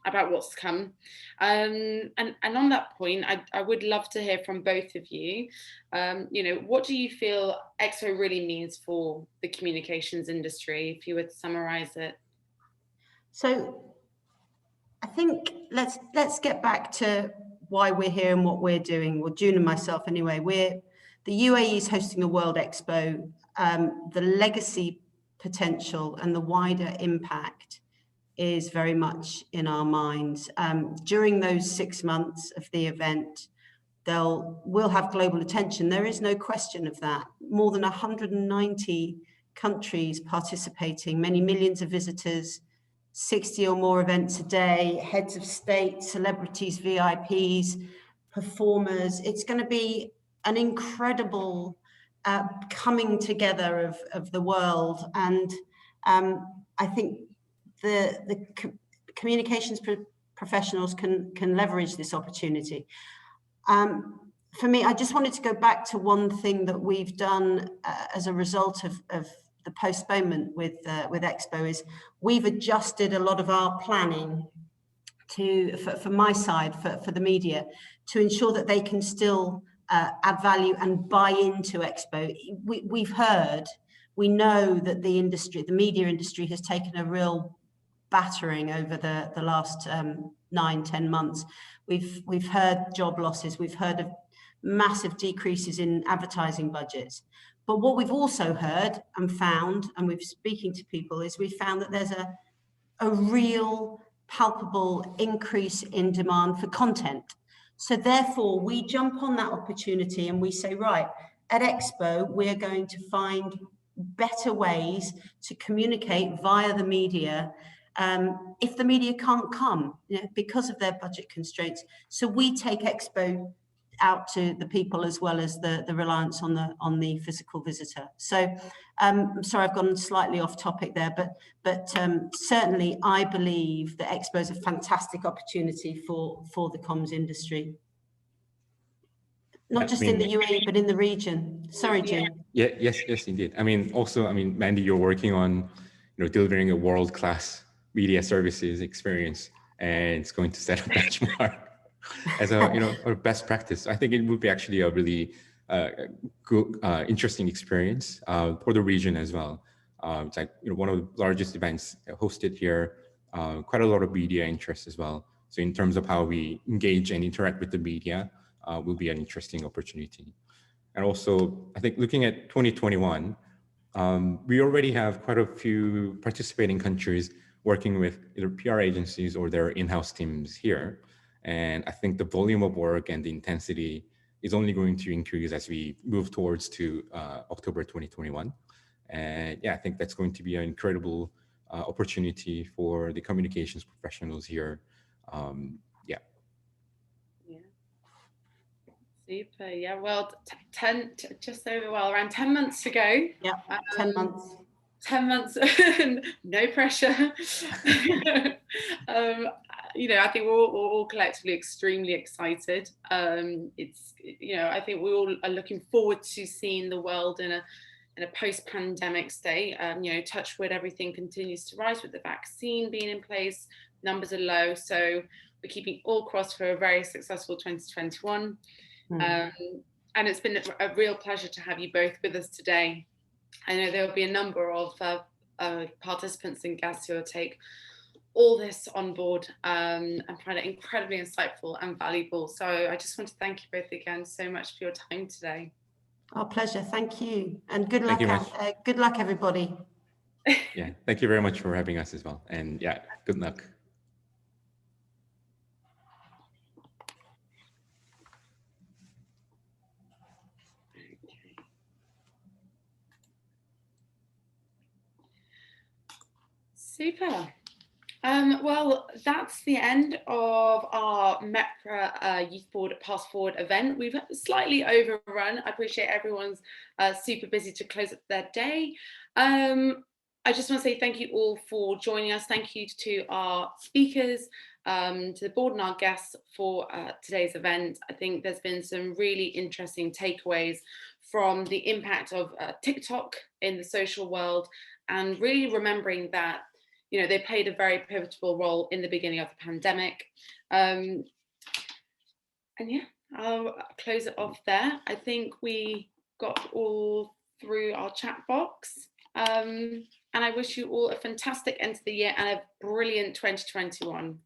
about what's to come. And on that point, I would love to hear from both of you. What do you feel Expo really means for the communications industry, if you were to summarize it? So I think let's get back to why we're here and what we're doing. Well, June and myself anyway, the UAE is hosting a World Expo. The legacy potential and the wider impact is very much in our minds. During those 6 months of the event, we'll have global attention. There is no question of that. More than 190 countries participating, many millions of visitors, 60 or more events a day, heads of state, celebrities, VIPs, performers. It's going to be an incredible coming together of the world. And I think the communications professionals can leverage this opportunity. For me, I just wanted to go back to one thing that we've done as a result of the postponement with Expo is we've adjusted a lot of our planning for my side, for the media, to ensure that they can still add value and buy into Expo. We know that the media industry has taken a real battering over the last 9-10 months. We've heard job losses, we've heard of massive decreases in advertising budgets. But what we've also heard and found, and we've speaking to people, is we found that there's a real palpable increase in demand for content. So therefore, we jump on that opportunity and we say, right, at Expo, we're going to find better ways to communicate via the media if the media can't come, because of their budget constraints. So we take Expo out to the people as well as the reliance on the physical visitor. So I'm sorry, I've gone slightly off topic there, but certainly I believe that Expo is a fantastic opportunity for the comms industry, not just in the UAE but in the region. Sorry, June. Yeah, yes, indeed. Mandy, you're working on delivering a world-class media services experience, and it's going to set a benchmark as a best practice. I think it would be actually a really good, interesting experience for the region as well. It's like one of the largest events hosted here, quite a lot of media interest as well. So in terms of how we engage and interact with the media, will be an interesting opportunity. And also, I think looking at 2021, we already have quite a few participating countries working with either PR agencies or their in-house teams here. And I think the volume of work and the intensity is only going to increase as we move towards to October 2021. And yeah, I think that's going to be an incredible opportunity for the communications professionals here. Yeah. Super. Yeah. Well, around 10 months to go. Yeah. 10 months. 10 months. No pressure. You know, I think we're all collectively extremely excited. It's, you know, I think we all are looking forward to seeing the world in a post-pandemic state. You know, touch wood, everything continues to rise with the vaccine being in place. Numbers are low, so we're keeping all crossed for a very successful 2021. And it's been a real pleasure to have you both with us today. I know there will be a number of participants and guests who will take all this on board and find it incredibly insightful and valuable. So I just want to thank you both again so much for your time today. Our pleasure. Thank you. And good luck, good luck, everybody. Yeah, thank you very much for having us as well. And yeah, good luck. Super. Well, that's the end of our MEPRA Youth Board Pass Forward event. We've slightly overrun. I appreciate everyone's super busy to close up their day. I just want to say thank you all for joining us. Thank you to our speakers, to the board and our guests for today's event. I think there's been some really interesting takeaways from the impact of TikTok in the social world, and really remembering that, you know, they played a very pivotal role in the beginning of the pandemic. And yeah, I'll close it off there. I think we got all through our chat box. And I wish you all a fantastic end to the year and a brilliant 2021.